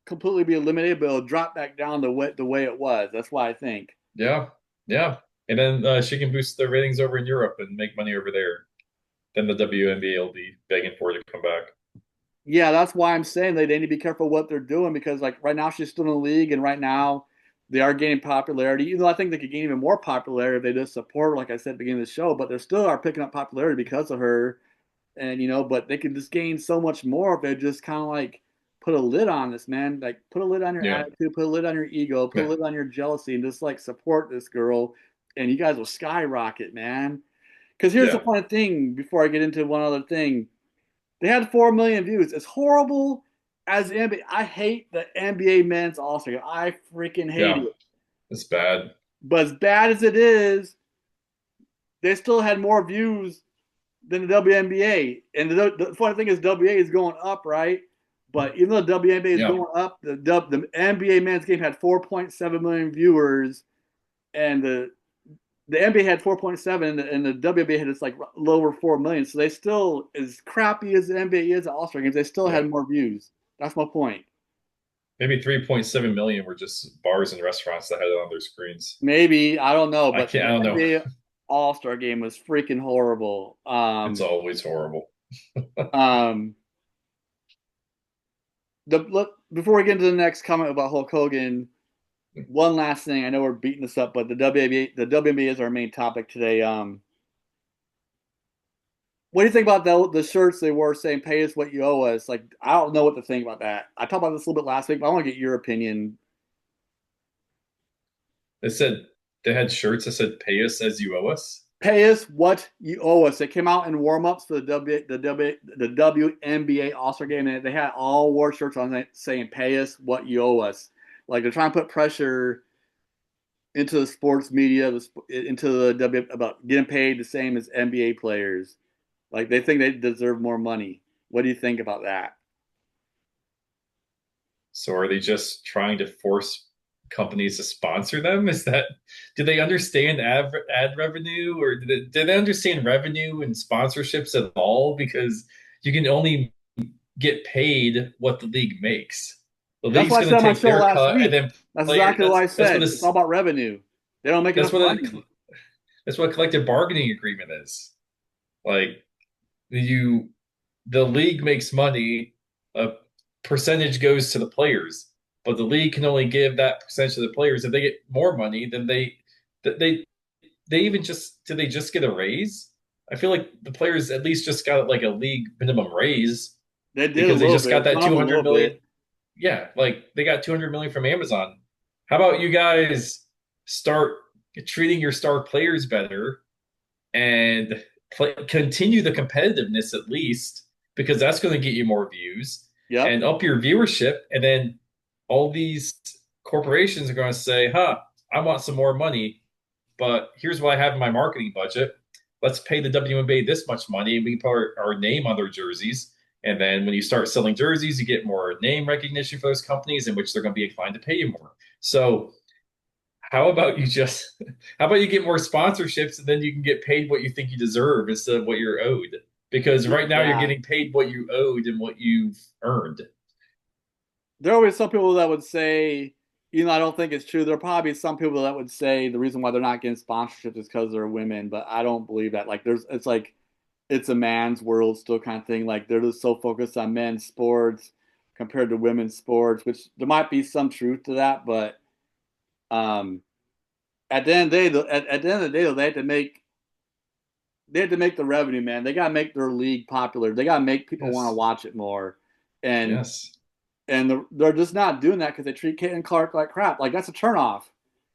Speaker 1: completely be eliminated, but it'll drop back down to the way it was. That's why I think.
Speaker 2: Yeah, yeah. And then she can boost the ratings over in Europe and make money over there. Then the WNBA will be begging for her to come back.
Speaker 1: Yeah, that's why I'm saying they need to be careful what they're doing because like right now she's still in the league and right now they are gaining popularity. Even though I think they could gain even more popularity if they just support her, like I said at the beginning of the show, but they still are picking up popularity because of her. And but they could just gain so much more if they just kind of like put a lid on this, man. Like put a lid on your
Speaker 2: Yeah.
Speaker 1: attitude, put a lid on your ego, put a lid on your jealousy, and just like support this girl, and you guys will skyrocket, man. Because here's the
Speaker 2: Yeah.
Speaker 1: funny thing. Before I get into one other thing, they had 4 million views. As horrible as the NBA, I hate the NBA men's All Star. I freaking hate
Speaker 2: Yeah.
Speaker 1: it.
Speaker 2: It's bad.
Speaker 1: But as bad as it is, they still had more views than the WNBA. And the funny thing is, WNBA is going up, right? But even though the WNBA is
Speaker 2: Yeah.
Speaker 1: going up, the NBA men's game had 4.7 million viewers, and the NBA had 4.7, and the WNBA had just like lower 4 million. So they still, as crappy as the NBA is at All Star games, they still
Speaker 2: Yeah.
Speaker 1: had more views. That's my point.
Speaker 2: Maybe 3.7 million were just bars and restaurants that had it on their screens.
Speaker 1: Maybe I don't know, but
Speaker 2: I
Speaker 1: the
Speaker 2: don't know.
Speaker 1: NBA All Star game was freaking horrible.
Speaker 2: It's always horrible.
Speaker 1: Um, look before we get into the next comment about Hulk Hogan. One last thing, I know we're beating this up, but the WNBA is our main topic today. What do you think about the shirts they wore saying "Pay us what you owe us"? Like, I don't know what to think about that. I talked about this a little bit last week, but I want to get your opinion.
Speaker 2: They said they had shirts that said "Pay us as you owe us."
Speaker 1: Pay us what you owe us. It came out in warm ups for the WNBA All Star game, and they had all war shirts on it saying "Pay us what you owe us." Like they're trying to put pressure into the sports media, into the W about getting paid the same as NBA players. Like they think they deserve more money. What do you think about that?
Speaker 2: So are they just trying to force companies to sponsor them? Do they understand ad revenue, or do they understand revenue and sponsorships at all? Because you can only get paid what the league makes. The
Speaker 1: That's
Speaker 2: league's
Speaker 1: what I
Speaker 2: going
Speaker 1: said
Speaker 2: to
Speaker 1: on my
Speaker 2: take
Speaker 1: show
Speaker 2: their
Speaker 1: last
Speaker 2: cut and
Speaker 1: week.
Speaker 2: then
Speaker 1: That's
Speaker 2: player.
Speaker 1: exactly what I
Speaker 2: That's what
Speaker 1: said. It's all
Speaker 2: this
Speaker 1: about revenue. They don't make
Speaker 2: that's
Speaker 1: enough
Speaker 2: what
Speaker 1: money.
Speaker 2: that's what a collective bargaining agreement is. Like you the league makes money, a percentage goes to the players, but the league can only give that percentage to the players. If they get more money, then they they even just did they just get a raise? I feel like the players at least just got like a league minimum raise
Speaker 1: They did a
Speaker 2: because they
Speaker 1: little
Speaker 2: just
Speaker 1: bit.
Speaker 2: got
Speaker 1: It's
Speaker 2: that
Speaker 1: gone up a
Speaker 2: 200
Speaker 1: little
Speaker 2: million.
Speaker 1: bit.
Speaker 2: Yeah, like they got 200 million from Amazon. How about you guys start treating your star players better and continue the competitiveness at least because that's going to get you more views
Speaker 1: Yep.
Speaker 2: and up your viewership. And then all these corporations are going to say, huh, I want some more money, but here's what I have in my marketing budget. Let's pay the WNBA this much money and we can put our name on their jerseys. And then when you start selling jerseys, you get more name recognition for those companies in which they're going to be inclined to pay you more. So how about you just how about you get more sponsorships and then you can get paid what you think you deserve instead of what you're owed? Because right now you're
Speaker 1: Yeah.
Speaker 2: getting paid what you owed and what you've earned.
Speaker 1: There are always some people that would say, I don't think it's true. There are probably some people that would say the reason why they're not getting sponsorships is because they're women, but I don't believe that. Like, it's like it's a man's world still kind of thing. Like, they're just so focused on men's sports compared to women's sports, which there might be some truth to that, but um, at the end of the day, at the end of the day, though, they have to make they have to make the revenue, man. They got to make their league popular. They got to make people want to
Speaker 2: Yes.
Speaker 1: watch it more. And
Speaker 2: Yes.
Speaker 1: they're just not doing that because they treat Caitlin Clark like crap. Like that's a turnoff.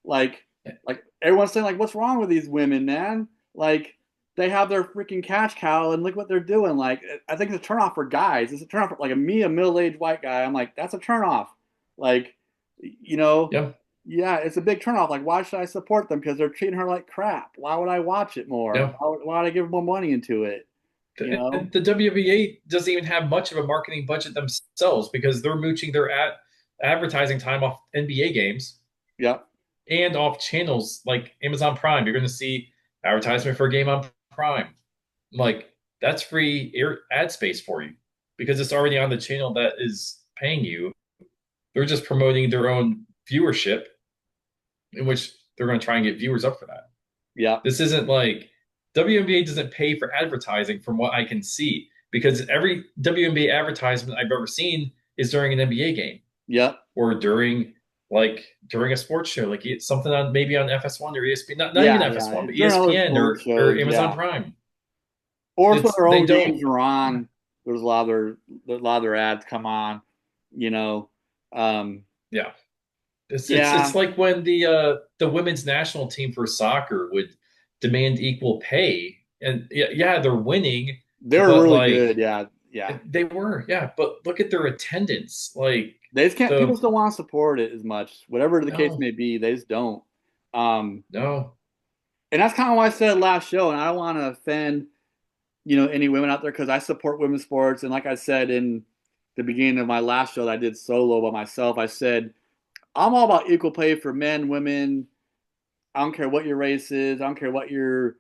Speaker 1: Like like everyone's saying like, what's wrong with these women, man? Like they have their freaking cash cow and look what they're doing. Like I think it's a turnoff for guys. It's a turnoff for like a middle-aged white guy. I'm like that's a turnoff. Like you know,
Speaker 2: Yeah.
Speaker 1: yeah, it's a big turnoff. Like why should I support them? Because they're treating her like crap. Why would I watch it more?
Speaker 2: Yeah.
Speaker 1: Why would I give more money into it? You know?
Speaker 2: The WNBA doesn't even have much of a marketing budget themselves because they're mooching their advertising time off NBA games
Speaker 1: Yep.
Speaker 2: and off channels like Amazon Prime. You're going to see advertisement for a game on Prime. Like that's free ad space for you because it's already on the channel that is paying you. They're just promoting their own viewership, in which they're going to try and get viewers up for that.
Speaker 1: Yep.
Speaker 2: This isn't like WNBA doesn't pay for advertising from what I can see because every WNBA advertisement I've ever seen is during an NBA game
Speaker 1: Yep.
Speaker 2: or during a sports show, like something on maybe on FS1 or ESPN, not even
Speaker 1: Yeah, yeah.
Speaker 2: FS1, but
Speaker 1: During other
Speaker 2: ESPN
Speaker 1: sports
Speaker 2: or
Speaker 1: shows,
Speaker 2: Amazon
Speaker 1: yeah.
Speaker 2: Prime.
Speaker 1: Or when
Speaker 2: It's
Speaker 1: their
Speaker 2: they
Speaker 1: own
Speaker 2: don't.
Speaker 1: games are
Speaker 2: Yeah.
Speaker 1: on, there's a lot of their ads come on, you know. Um,
Speaker 2: Yeah. It's
Speaker 1: yeah,
Speaker 2: like when the women's national team for soccer would demand equal pay, and yeah, they're winning,
Speaker 1: they're
Speaker 2: but
Speaker 1: really
Speaker 2: like
Speaker 1: good. Yeah, yeah.
Speaker 2: they were, yeah, but look at their attendance, like
Speaker 1: They just can't. People
Speaker 2: the
Speaker 1: still want to support it as much, whatever the case
Speaker 2: no,
Speaker 1: may be. They just don't. Um,
Speaker 2: no,
Speaker 1: and that's kind of what I said last show. And I don't want to offend, any women out there because I support women's sports. And like I said in the beginning of my last show that I did solo by myself, I said I'm all about equal pay for men, women. I don't care what your race is. I don't care what your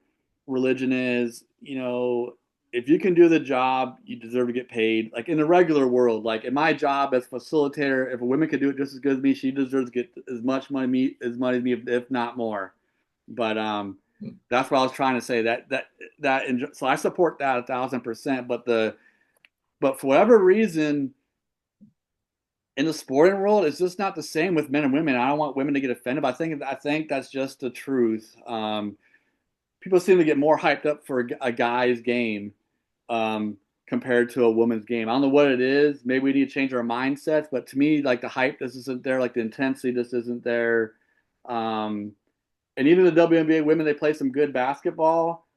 Speaker 1: religion is. If you can do the job, you deserve to get paid. Like in the regular world, like in my job as facilitator, if a woman could do it just as good as me, she deserves to get as much money as me, if not more. But that's what I was trying to say. So I support that 1,000%. But for whatever reason, in the sporting world, it's just not the same with men and women. I don't want women to get offended, but I think that's just the truth. People seem to get more hyped up for a guy's game compared to a woman's game. I don't know what it is. Maybe we need to change our mindsets, but to me, like the hype just isn't there. Like the intensity just isn't there. Um, and even the WNBA women, they play some good basketball.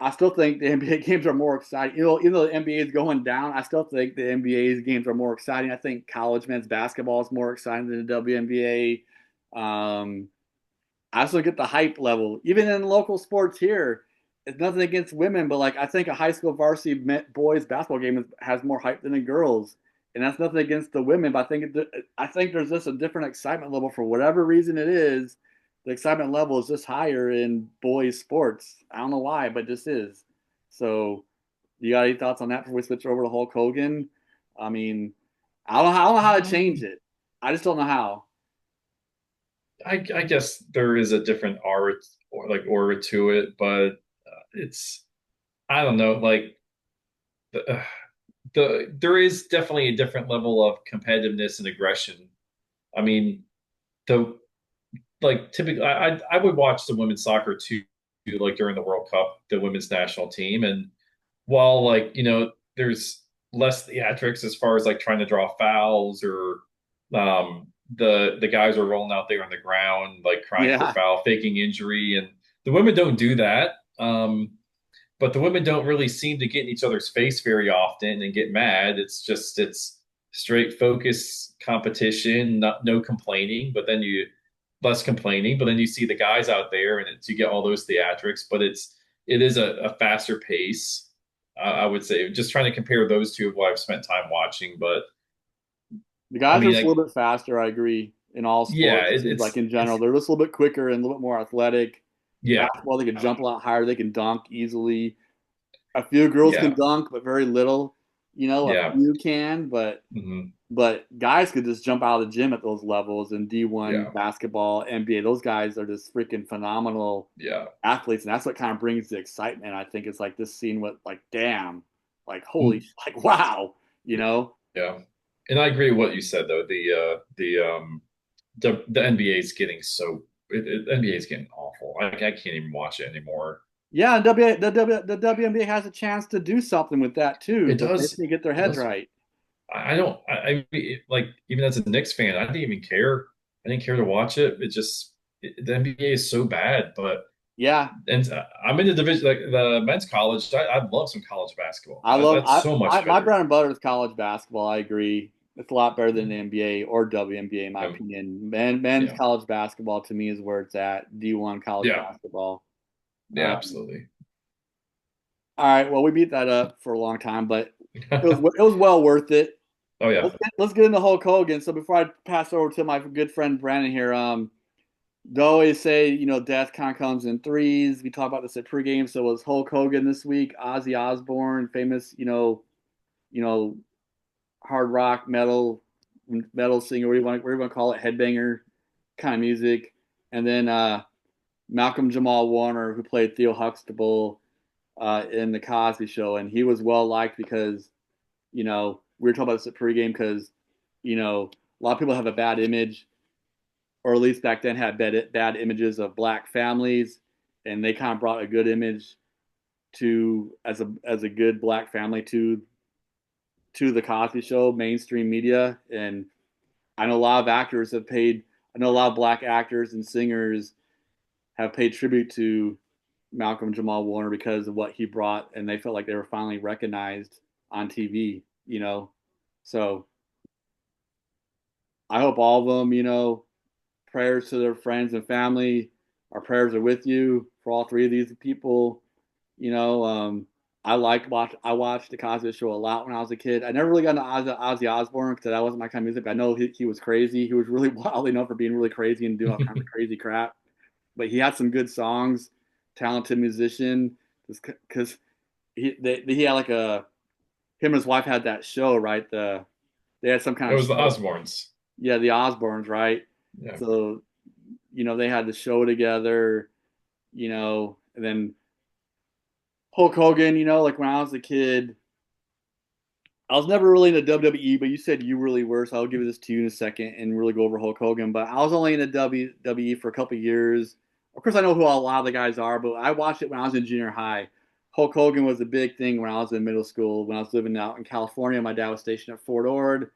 Speaker 1: I still think the NBA games are more exciting. Even though the NBA is going down, I still think the NBA's games are more exciting. I think college men's basketball is more exciting than the WNBA. I also get the hype level. Even in local sports here, it's nothing against women, but like I think a high school varsity boys basketball game has more hype than the girls, and that's nothing against the women. But I think there's just a different excitement level for whatever reason it is. The excitement level is just higher in boys sports. I don't know why, but this is. So, you got any thoughts on that before we switch over to Hulk Hogan? I mean, I don't know how to change
Speaker 2: um,
Speaker 1: it. I just don't know how.
Speaker 2: I guess there is a different art or like aura to it, but it's I don't know, like the, there is definitely a different level of competitiveness and aggression. I mean, the like typically I would watch the women's soccer too, like during the World Cup, the women's national team. And while like, there's less theatrics as far as like trying to draw fouls or the guys are rolling out there on the ground, like crying for
Speaker 1: Yeah,
Speaker 2: foul, faking injury, and the women don't do that. But the women don't really seem to get in each other's face very often and get mad. It's straight focus competition, no complaining, but then you less complaining, but then you see the guys out there and you get all those theatrics, but it is a faster pace. I would say just trying to compare those two of what I've spent time watching, but
Speaker 1: the
Speaker 2: I
Speaker 1: guys are
Speaker 2: mean,
Speaker 1: just a little bit faster. I agree in all
Speaker 2: yeah,
Speaker 1: sports. It seems like in general, they're just a little bit quicker and a little bit more athletic.
Speaker 2: yeah,
Speaker 1: Basketball, they can jump a lot higher. They can dunk easily. A few girls can
Speaker 2: yeah,
Speaker 1: dunk, but very little. A
Speaker 2: yeah,
Speaker 1: few can, but
Speaker 2: hmm
Speaker 1: but guys could just jump out of the gym at those levels in D1
Speaker 2: yeah,
Speaker 1: basketball, NBA. Those guys are just freaking phenomenal
Speaker 2: yeah.
Speaker 1: athletes, and that's what kind of brings the excitement. I think it's like this scene with like, damn, like holy,
Speaker 2: Mm,
Speaker 1: like wow, you know.
Speaker 2: yeah. And I agree with what you said though. The NBA is getting NBA is getting awful. I can't even watch it anymore.
Speaker 1: Yeah, and the WNBA has a chance to do something with that too,
Speaker 2: It
Speaker 1: but they
Speaker 2: does.
Speaker 1: need to get their
Speaker 2: It
Speaker 1: heads
Speaker 2: does.
Speaker 1: right.
Speaker 2: I don't. Like even as a Knicks fan, I didn't even care. I didn't care to watch it. The NBA is so bad, but
Speaker 1: Yeah,
Speaker 2: and I'm in the division like the men's college. I love some college basketball.
Speaker 1: I love
Speaker 2: That's so much
Speaker 1: my
Speaker 2: better.
Speaker 1: bread and butter is college basketball. I agree. It's a lot better than the NBA or WNBA in my
Speaker 2: Um,
Speaker 1: opinion. Men's
Speaker 2: yeah,
Speaker 1: college basketball to me is where it's at. D1 college
Speaker 2: yeah,
Speaker 1: basketball.
Speaker 2: yeah,
Speaker 1: Um,
Speaker 2: absolutely.
Speaker 1: all right, well we beat that up for a long time, but it was well worth it.
Speaker 2: Oh yeah.
Speaker 1: Let's get into Hulk Hogan. So before I pass over to my good friend Brandon here, they always say, death kind of comes in threes. We talked about this at pregame. So it was Hulk Hogan this week, Ozzy Osbourne, famous, you know, hard rock metal singer, what do you want to call it, headbanger kind of music, and then Malcolm Jamal Warner, who played Theo Huxtable in the Cosby Show, and he was well liked because we were talking about this at pregame because a lot of people have a bad image, or at least back then had bad images of black families, and they kind of brought a good image to as a good black family to the Cosby Show mainstream media. And I know a lot of actors have paid. I know a lot of black actors and singers have paid tribute to Malcolm Jamal Warner because of what he brought, and they felt like they were finally recognized on TV. So I hope all of them, prayers to their friends and family. Our prayers are with you for all three of these people. You know, um, I watched the Cosby Show a lot when I was a kid. I never really got into Ozzy Osbourne because that wasn't my kind of music. But I know he was crazy. He was really wildly known for being really crazy and doing all kinds of crazy crap. But he had some good songs. Talented musician. Because he had like him and his wife had that show, right? They had some kind
Speaker 2: It
Speaker 1: of
Speaker 2: was the
Speaker 1: show.
Speaker 2: Osbournes.
Speaker 1: Yeah, the Osbournes, right?
Speaker 2: Yeah.
Speaker 1: So they had the show together. And then Hulk Hogan. Like when I was a kid, I was never really into WWE, but you said you really were, so I'll give this to you in a second and really go over Hulk Hogan. But I was only into WWE for a couple of years. Of course, I know who a lot of the guys are, but I watched it when I was in junior high. Hulk Hogan was a big thing when I was in middle school. When I was living out in California, my dad was stationed at Fort Ord,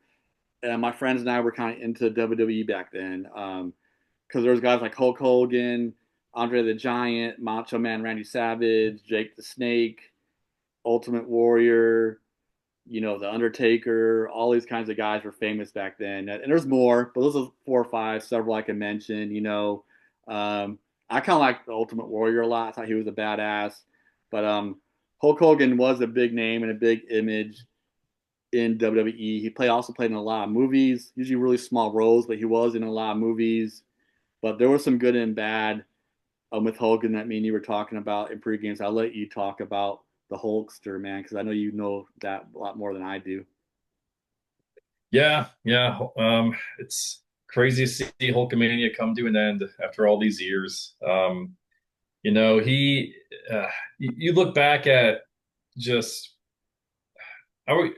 Speaker 1: and my friends and I were kind of into WWE back then. Because there was guys like Hulk Hogan, Andre the Giant, Macho Man Randy Savage, Jake the Snake, Ultimate Warrior, the Undertaker, all these kinds of guys were famous back then. And there's more, but those are 4 or 5, several I can mention. I kind of like the Ultimate Warrior a lot. I thought he was a badass. But Hulk Hogan was a big name and a big image in WWE. Also played in a lot of movies, usually really small roles, but he was in a lot of movies. But there was some good and bad with Hogan that me and you were talking about in pre-games. I'll let you talk about the Hulkster, man, because I know you know that a lot more than I do.
Speaker 2: Yeah, yeah. It's crazy to see Hulkamania come to an end after all these years. He, you look back at just, I would,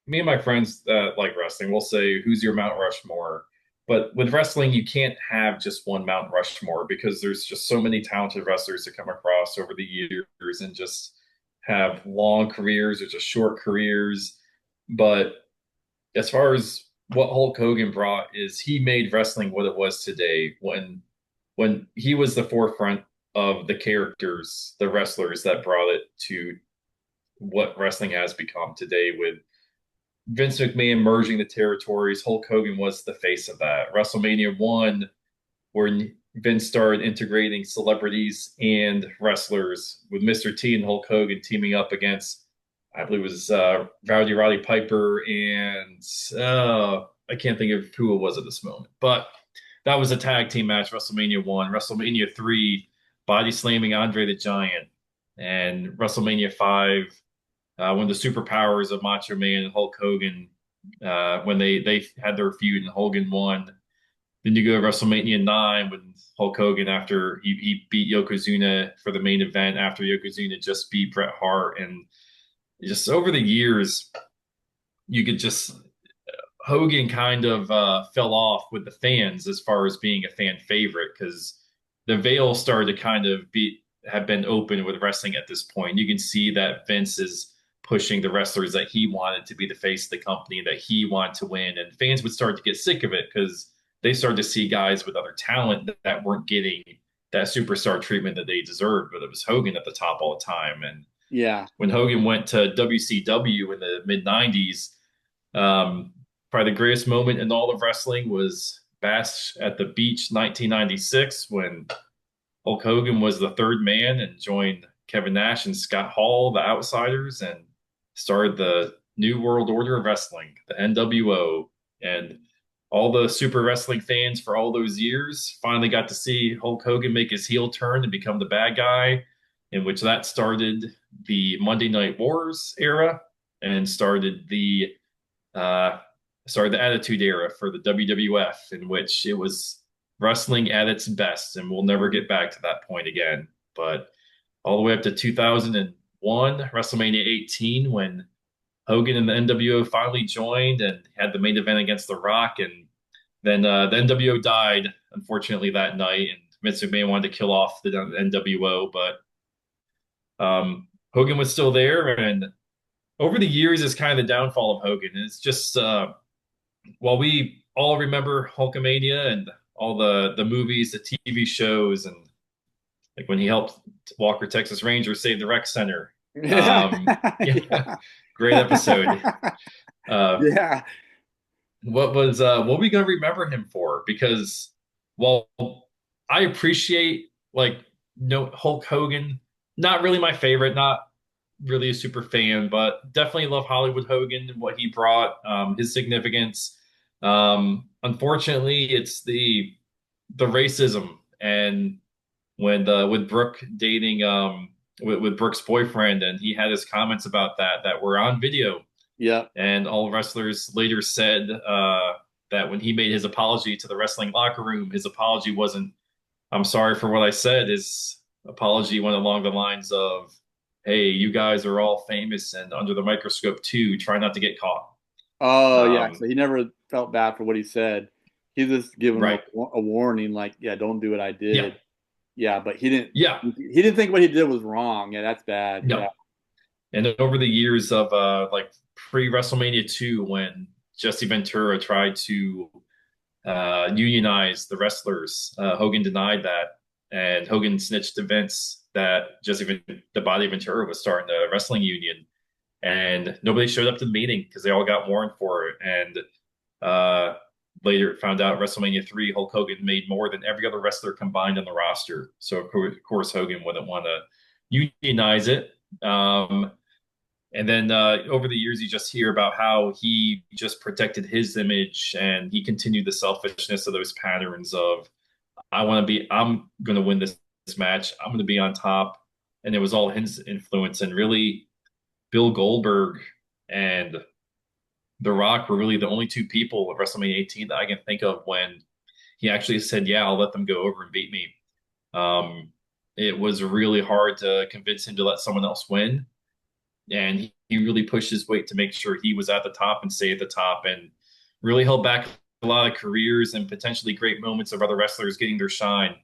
Speaker 2: me and my friends that like wrestling, we'll say, who's your Mount Rushmore? But with wrestling, you can't have just one Mount Rushmore because there's just so many talented wrestlers that come across over the years and just have long careers or just short careers. But as far as what Hulk Hogan brought is he made wrestling what it was today when he was the forefront of the characters, the wrestlers that brought it to what wrestling has become today with Vince McMahon merging the territories. Hulk Hogan was the face of that. WrestleMania 1, where Vince started integrating celebrities and wrestlers with Mr. T and Hulk Hogan teaming up against, I believe it was Rowdy Roddy Piper and I can't think of who it was at this moment. But that was a tag team match, WrestleMania 1. WrestleMania 3, body slamming Andre the Giant. And WrestleMania 5, when the superpowers of Macho Man and Hulk Hogan, when they had their feud and Hogan won. Then you go to WrestleMania 9 when Hulk Hogan, after he beat Yokozuna for the main event, after Yokozuna just beat Bret Hart. And just over the years, you could just, Hogan kind of fell off with the fans as far as being a fan favorite because the veil started to kind of be have been open with wrestling at this point. You can see that Vince is pushing the wrestlers that he wanted to be the face of the company, that he wanted to win, and fans would start to get sick of it because they started to see guys with other talent that weren't getting that superstar treatment that they deserved. But it was Hogan at the top all the time, and
Speaker 1: Yeah.
Speaker 2: when Hogan went to WCW in the mid '90s, probably the greatest moment in all of wrestling was Bash at the Beach 1996 when Hulk Hogan was the third man and joined Kevin Nash and Scott Hall, the Outsiders, and started the New World Order of Wrestling, the NWO. And all the super wrestling fans for all those years finally got to see Hulk Hogan make his heel turn and become the bad guy, in which that started the Monday Night Wars era and uh, started the Attitude Era for the WWF, in which it was wrestling at its best, and we'll never get back to that point again. But all the way up to 2001, WrestleMania 18, when Hogan and the NWO finally joined and had the main event against The Rock, and then the NWO died, unfortunately, that night, and Vince McMahon wanted to kill off the NWO, but Hogan was still there, and over the years, it's kind of the downfall of Hogan. It's just while we all remember Hulkamania and all the movies, the TV shows, and like when he helped Walker Texas Ranger save the rec center. Yeah,
Speaker 1: Yeah.
Speaker 2: great episode. Uh,
Speaker 1: Yeah.
Speaker 2: what we gonna remember him for? Because while I appreciate like no Hulk Hogan, not really my favorite, not really a super fan, but definitely love Hollywood Hogan and what he brought, his significance. Unfortunately, it's the racism and when with Brooke dating with Brooke's boyfriend, and he had his comments about that were on video,
Speaker 1: Yeah.
Speaker 2: and all wrestlers later said that when he made his apology to the wrestling locker room, his apology wasn't "I'm sorry for what I said." His apology went along the lines of, "Hey, you guys are all famous and under the microscope too. Try not to get caught."
Speaker 1: Oh, yeah.
Speaker 2: Um,
Speaker 1: So he never felt bad for what he said. He just gave him
Speaker 2: right.
Speaker 1: a warning, like, yeah, don't do what I
Speaker 2: Yeah.
Speaker 1: did. Yeah, but he didn't.
Speaker 2: Yeah.
Speaker 1: He didn't think what he did was wrong. Yeah, that's bad. Yeah.
Speaker 2: No. And over the years of like pre WrestleMania 2, when Jesse Ventura tried to unionize the wrestlers, Hogan denied that. And Hogan snitched to Vince that the body Ventura was starting a wrestling union. And nobody showed up to the meeting because they all got warned for it. And uh, later found out WrestleMania 3, Hulk Hogan made more than every other wrestler combined on the roster. So, of course, Hogan wouldn't want to unionize it. And then over the years, you just hear about how he just protected his image and he continued the selfishness of those patterns of, I'm going to win this match. I'm going to be on top. And it was all his influence. And really, Bill Goldberg and The Rock were really the only two people at WrestleMania 18 that I can think of when he actually said, "Yeah, I'll let them go over and beat me." It was really hard to convince him to let someone else win, and he really pushed his weight to make sure he was at the top and stay at the top, and really held back a lot of careers and potentially great moments of other wrestlers getting their shine.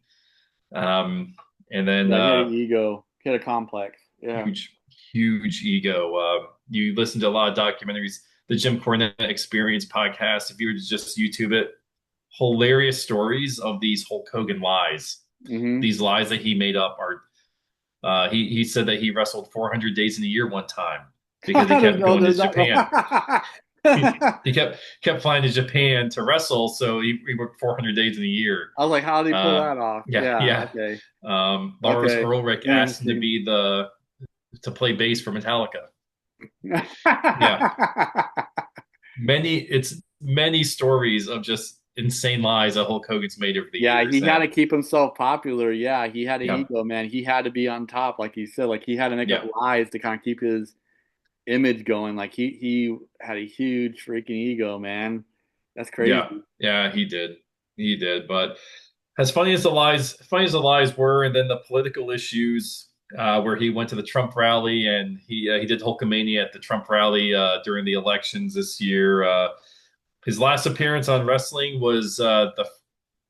Speaker 2: Um, and then
Speaker 1: Yeah, he had an ego. He had a complex. Yeah.
Speaker 2: huge, huge ego. You listen to a lot of documentaries, the Jim Cornette Experience podcast. If you were to just YouTube it, hilarious stories of these Hulk Hogan lies.
Speaker 1: Hmm.
Speaker 2: These lies that he made up are. He said that he wrestled 400 days in a year one time because he
Speaker 1: I didn't
Speaker 2: kept
Speaker 1: know
Speaker 2: going to
Speaker 1: there's
Speaker 2: Japan.
Speaker 1: that.
Speaker 2: He kept flying to Japan to wrestle, so he worked 400 days in a year.
Speaker 1: I was like, how did he pull that off?
Speaker 2: Yeah,
Speaker 1: Yeah.
Speaker 2: yeah.
Speaker 1: Okay.
Speaker 2: Lars
Speaker 1: Okay.
Speaker 2: Ulrich asked him to
Speaker 1: Interesting.
Speaker 2: be to play bass for Metallica. Yeah, many stories of just insane lies that Hulk Hogan's made over the
Speaker 1: Yeah,
Speaker 2: years,
Speaker 1: he had to
Speaker 2: and
Speaker 1: keep himself popular. Yeah, he had an
Speaker 2: yeah,
Speaker 1: ego, man. He had to be on top, like he said. Like he had to make up
Speaker 2: yeah,
Speaker 1: lies to kind of keep his image going. Like he had a huge freaking ego, man. That's crazy.
Speaker 2: yeah, yeah. He did. But as funny as the lies were, and then the political issues, where he went to the Trump rally and he did Hulkamania at the Trump rally during the elections this year. His last appearance on wrestling was the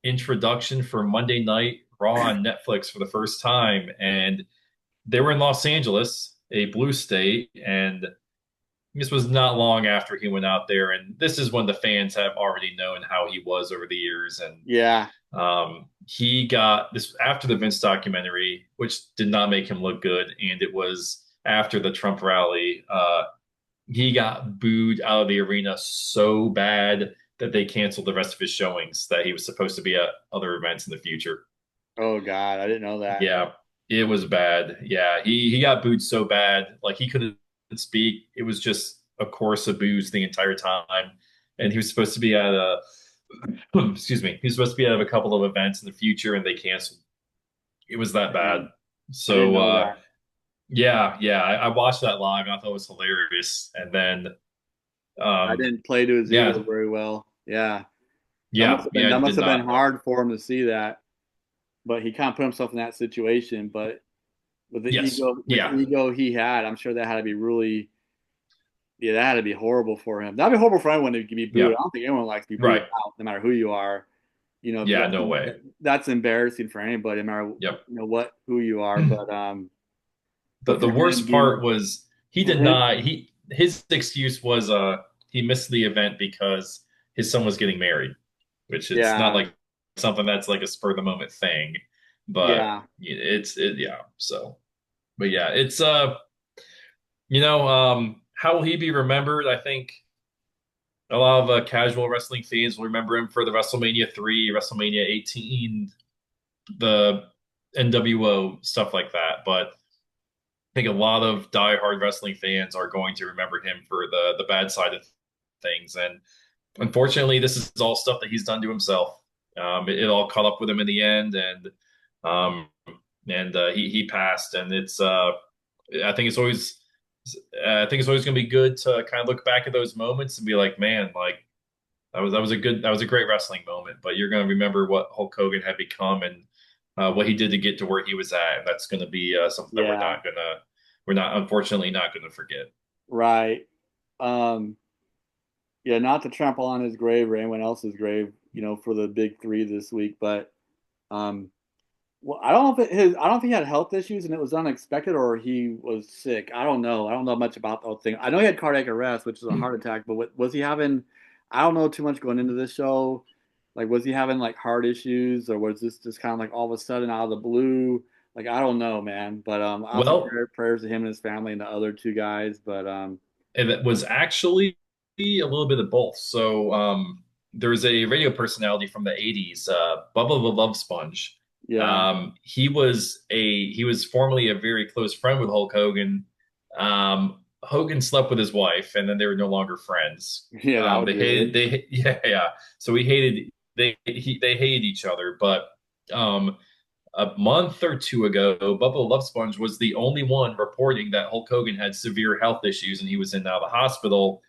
Speaker 2: introduction for Monday Night Raw on Netflix for the first time, and they were in Los Angeles, a blue state, and this was not long after he went out there. And this is when the fans have already known how he was over the years. And
Speaker 1: Yeah.
Speaker 2: he got this after the Vince documentary, which did not make him look good. And it was after the Trump rally. He got booed out of the arena so bad that they canceled the rest of his showings that he was supposed to be at other events in the future.
Speaker 1: Oh God, I didn't know that.
Speaker 2: Yeah, it was bad. Yeah, he got booed so bad, like he couldn't speak. It was just a course of booze the entire time. And he was supposed to be at a excuse me, he was supposed to be at a couple of events in the future, and they canceled. It was that bad.
Speaker 1: Dang, I didn't
Speaker 2: So
Speaker 1: know that.
Speaker 2: yeah, I watched that live and I thought it was hilarious. And then
Speaker 1: I
Speaker 2: um,
Speaker 1: didn't play to his ego
Speaker 2: yeah,
Speaker 1: very well. Yeah,
Speaker 2: yeah,
Speaker 1: that
Speaker 2: it
Speaker 1: must
Speaker 2: did
Speaker 1: have been
Speaker 2: not.
Speaker 1: hard for him to see that. But he kind of put himself in that situation. But
Speaker 2: Yes,
Speaker 1: with the
Speaker 2: yeah,
Speaker 1: ego he had, I'm sure that had to be really, yeah, that had to be horrible for him. That'd be horrible for anyone to be booed.
Speaker 2: yeah,
Speaker 1: I don't think anyone likes to be booed
Speaker 2: right.
Speaker 1: out, no matter who you are.
Speaker 2: Yeah,
Speaker 1: Because
Speaker 2: no way.
Speaker 1: that's embarrassing for anybody, no matter
Speaker 2: Yep.
Speaker 1: what who you are.
Speaker 2: The
Speaker 1: But for him
Speaker 2: worst part was he
Speaker 1: for
Speaker 2: did
Speaker 1: him,
Speaker 2: not his excuse was he missed the event because his son was getting married, which it's not
Speaker 1: yeah,
Speaker 2: like something that's like a spur of the moment thing, but
Speaker 1: yeah,
Speaker 2: yeah, so but yeah, it's how will he be remembered? I think a lot of casual wrestling fans will remember him for the WrestleMania 3, WrestleMania 18, the NWO, stuff like that. But I think a lot of diehard wrestling fans are going to remember him for the bad side of things. And unfortunately, this is all stuff that he's done to himself. It all caught up with him in the end, um, and he passed. And I think it's always I think it's always going to be good to kind of look back at those moments and be like, man, like that was a great wrestling moment. But you're going to remember what Hulk Hogan had become and what he did to get to where he was at, and that's going to be something that
Speaker 1: yeah,
Speaker 2: we're not unfortunately not going to forget.
Speaker 1: right. Um, yeah, not to trample on his grave or anyone else's grave, for the big three this week, but um, well, I don't think he had health issues and it was unexpected or he was sick. I don't know. I don't know much about the whole thing. I know he had cardiac arrest, which is a heart attack, but was he having? I don't know too much going into this show. Like, was he having like heart issues or was this just kind of like all of a sudden out of the blue? Like, I don't know, man. But obviously
Speaker 2: Well,
Speaker 1: prayers to him and his family and the other two guys. But
Speaker 2: it was actually a little bit of both. So there's a radio personality from the 80s, Bubba the Love Sponge.
Speaker 1: yeah,
Speaker 2: He was formerly a very close friend with Hulk Hogan. Hogan slept with his wife, and then they were no longer friends.
Speaker 1: yeah, that would
Speaker 2: They
Speaker 1: do
Speaker 2: hated
Speaker 1: it.
Speaker 2: yeah. So they hated each other, but um, a month or two ago, Bubba Love Sponge was the only one reporting that Hulk Hogan had severe health issues and he was in and out of the hospital.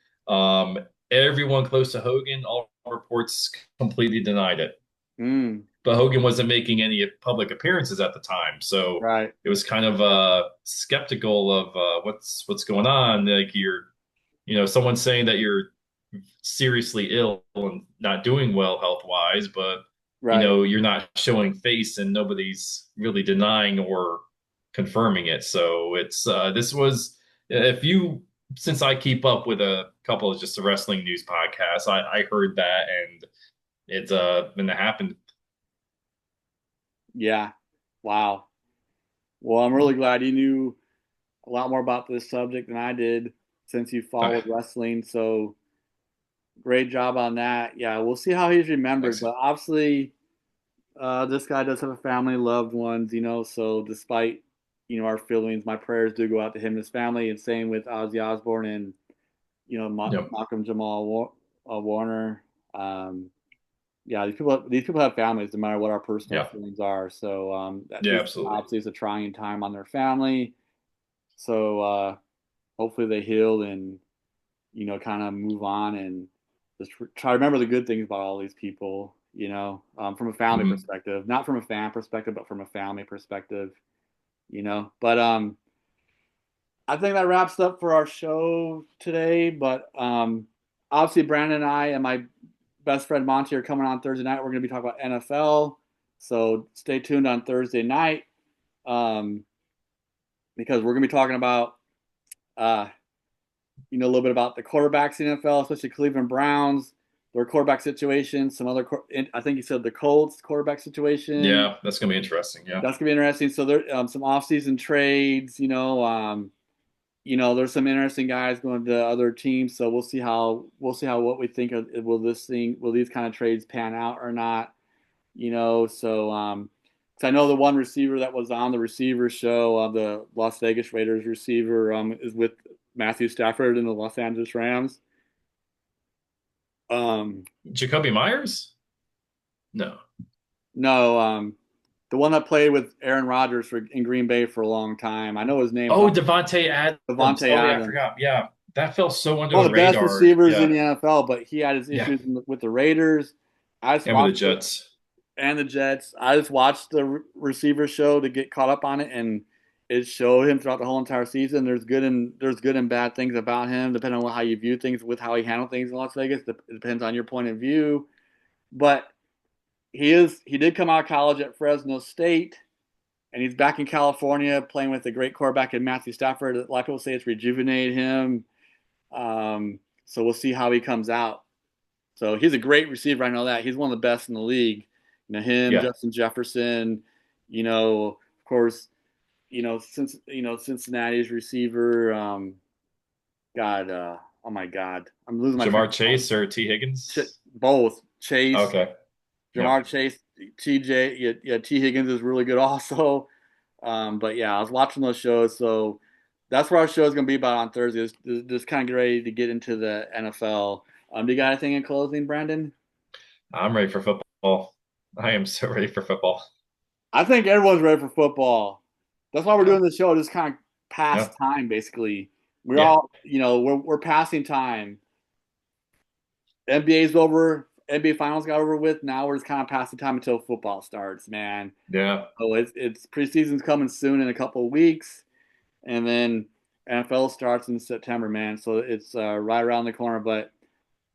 Speaker 2: Everyone close to Hogan, all reports completely denied it.
Speaker 1: Mm,
Speaker 2: But Hogan wasn't making any public appearances at the time, so
Speaker 1: right,
Speaker 2: it was kind of skeptical of what's going on. Like someone saying that you're seriously ill and not doing well health wise, but
Speaker 1: right.
Speaker 2: you're not showing face and nobody's really denying or confirming it. So it's this was if you since I keep up with a couple of just the wrestling news podcasts, I heard that and it happened.
Speaker 1: Yeah. Wow. Well, I'm really glad you knew a lot more about this subject than I did since you
Speaker 2: Uh,
Speaker 1: followed wrestling. So great job on that. Yeah, we'll see how he's remembered.
Speaker 2: thanks.
Speaker 1: But obviously, this guy does have a family, loved ones, So despite our feelings, my prayers do go out to him and his family. And same with Ozzy Osbourne and
Speaker 2: Yep.
Speaker 1: Malcolm Jamal Warner. Yeah, these people have families, no matter what our personal
Speaker 2: Yeah.
Speaker 1: feelings are. So
Speaker 2: Yeah,
Speaker 1: this
Speaker 2: absolutely.
Speaker 1: obviously is a trying time on their family. So hopefully they heal and kind of move on and just try to remember the good things about all these people. From a family
Speaker 2: Mhm.
Speaker 1: perspective, not from a fan perspective, but from a family perspective. But I think that wraps up for our show today. But obviously, Brandon and I and my best friend Monty are coming on Thursday night. We're going to be talking about NFL. So stay tuned on Thursday night, um, because we're going to be talking about, uh, a little bit about the quarterbacks in the NFL, especially Cleveland Browns, their quarterback situation. Some other, I think you said the Colts quarterback situation.
Speaker 2: Yeah, that's gonna be interesting. Yeah.
Speaker 1: That's gonna be interesting. So there, some offseason trades. There's some interesting guys going to other teams. So we'll see how what we think of will these kind of trades pan out or not. So 'cause I know the one receiver that was on the receiver show, the Las Vegas Raiders receiver, is with Matthew Stafford and the Los Angeles Rams. Um,
Speaker 2: Jacoby Myers? No.
Speaker 1: no, the one that played with Aaron Rodgers in Green Bay for a long time. I know his name,
Speaker 2: Oh, Devontae Adams.
Speaker 1: Devontae
Speaker 2: Oh yeah, I
Speaker 1: Adams.
Speaker 2: forgot. Yeah, that fell so under
Speaker 1: One
Speaker 2: the
Speaker 1: of the best
Speaker 2: radar.
Speaker 1: receivers in
Speaker 2: Yeah,
Speaker 1: the NFL, but he had his
Speaker 2: yeah,
Speaker 1: issues with the Raiders. I just
Speaker 2: and with the
Speaker 1: watched the
Speaker 2: Jets.
Speaker 1: and the Jets. I just watched the receiver show to get caught up on it, and it showed him throughout the whole entire season. There's good and bad things about him, depending on how you view things, with how he handled things in Las Vegas. It depends on your point of view. But he did come out of college at Fresno State, and he's back in California playing with a great quarterback in Matthew Stafford. A lot of people say it's rejuvenated him. So we'll see how he comes out. So he's a great receiver. I know that he's one of the best in the league. Him,
Speaker 2: Yeah,
Speaker 1: Justin Jefferson. Of course, since Cincinnati's receiver. God, oh my God, I'm losing my train
Speaker 2: Jamar
Speaker 1: of thought.
Speaker 2: Chase or T Higgins.
Speaker 1: Both Chase,
Speaker 2: Okay. Yep.
Speaker 1: Jamar Chase, TJ, yeah, T Higgins is really good also. But yeah, I was watching those shows, so that's what our show is going to be about on Thursday. Just kind of get ready to get into the NFL. Do you got anything in closing, Brandon?
Speaker 2: I'm ready for football. I am so ready for football.
Speaker 1: I think everyone's ready for football. That's why we're
Speaker 2: Yeah.
Speaker 1: doing this show. Just kind of pass
Speaker 2: Yeah.
Speaker 1: time, basically. We're
Speaker 2: Yeah.
Speaker 1: all, we're passing time. NBA's over. NBA Finals got over with. Now we're just kind of passing time until football starts, man.
Speaker 2: Yeah.
Speaker 1: So it's preseason's coming soon in a couple of weeks, and then NFL starts in September, man. So it's right around the corner. But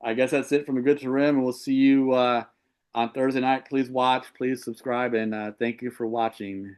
Speaker 1: I guess that's it from a good to rim, and we'll see you on Thursday night. Please watch, please subscribe, and thank you for watching.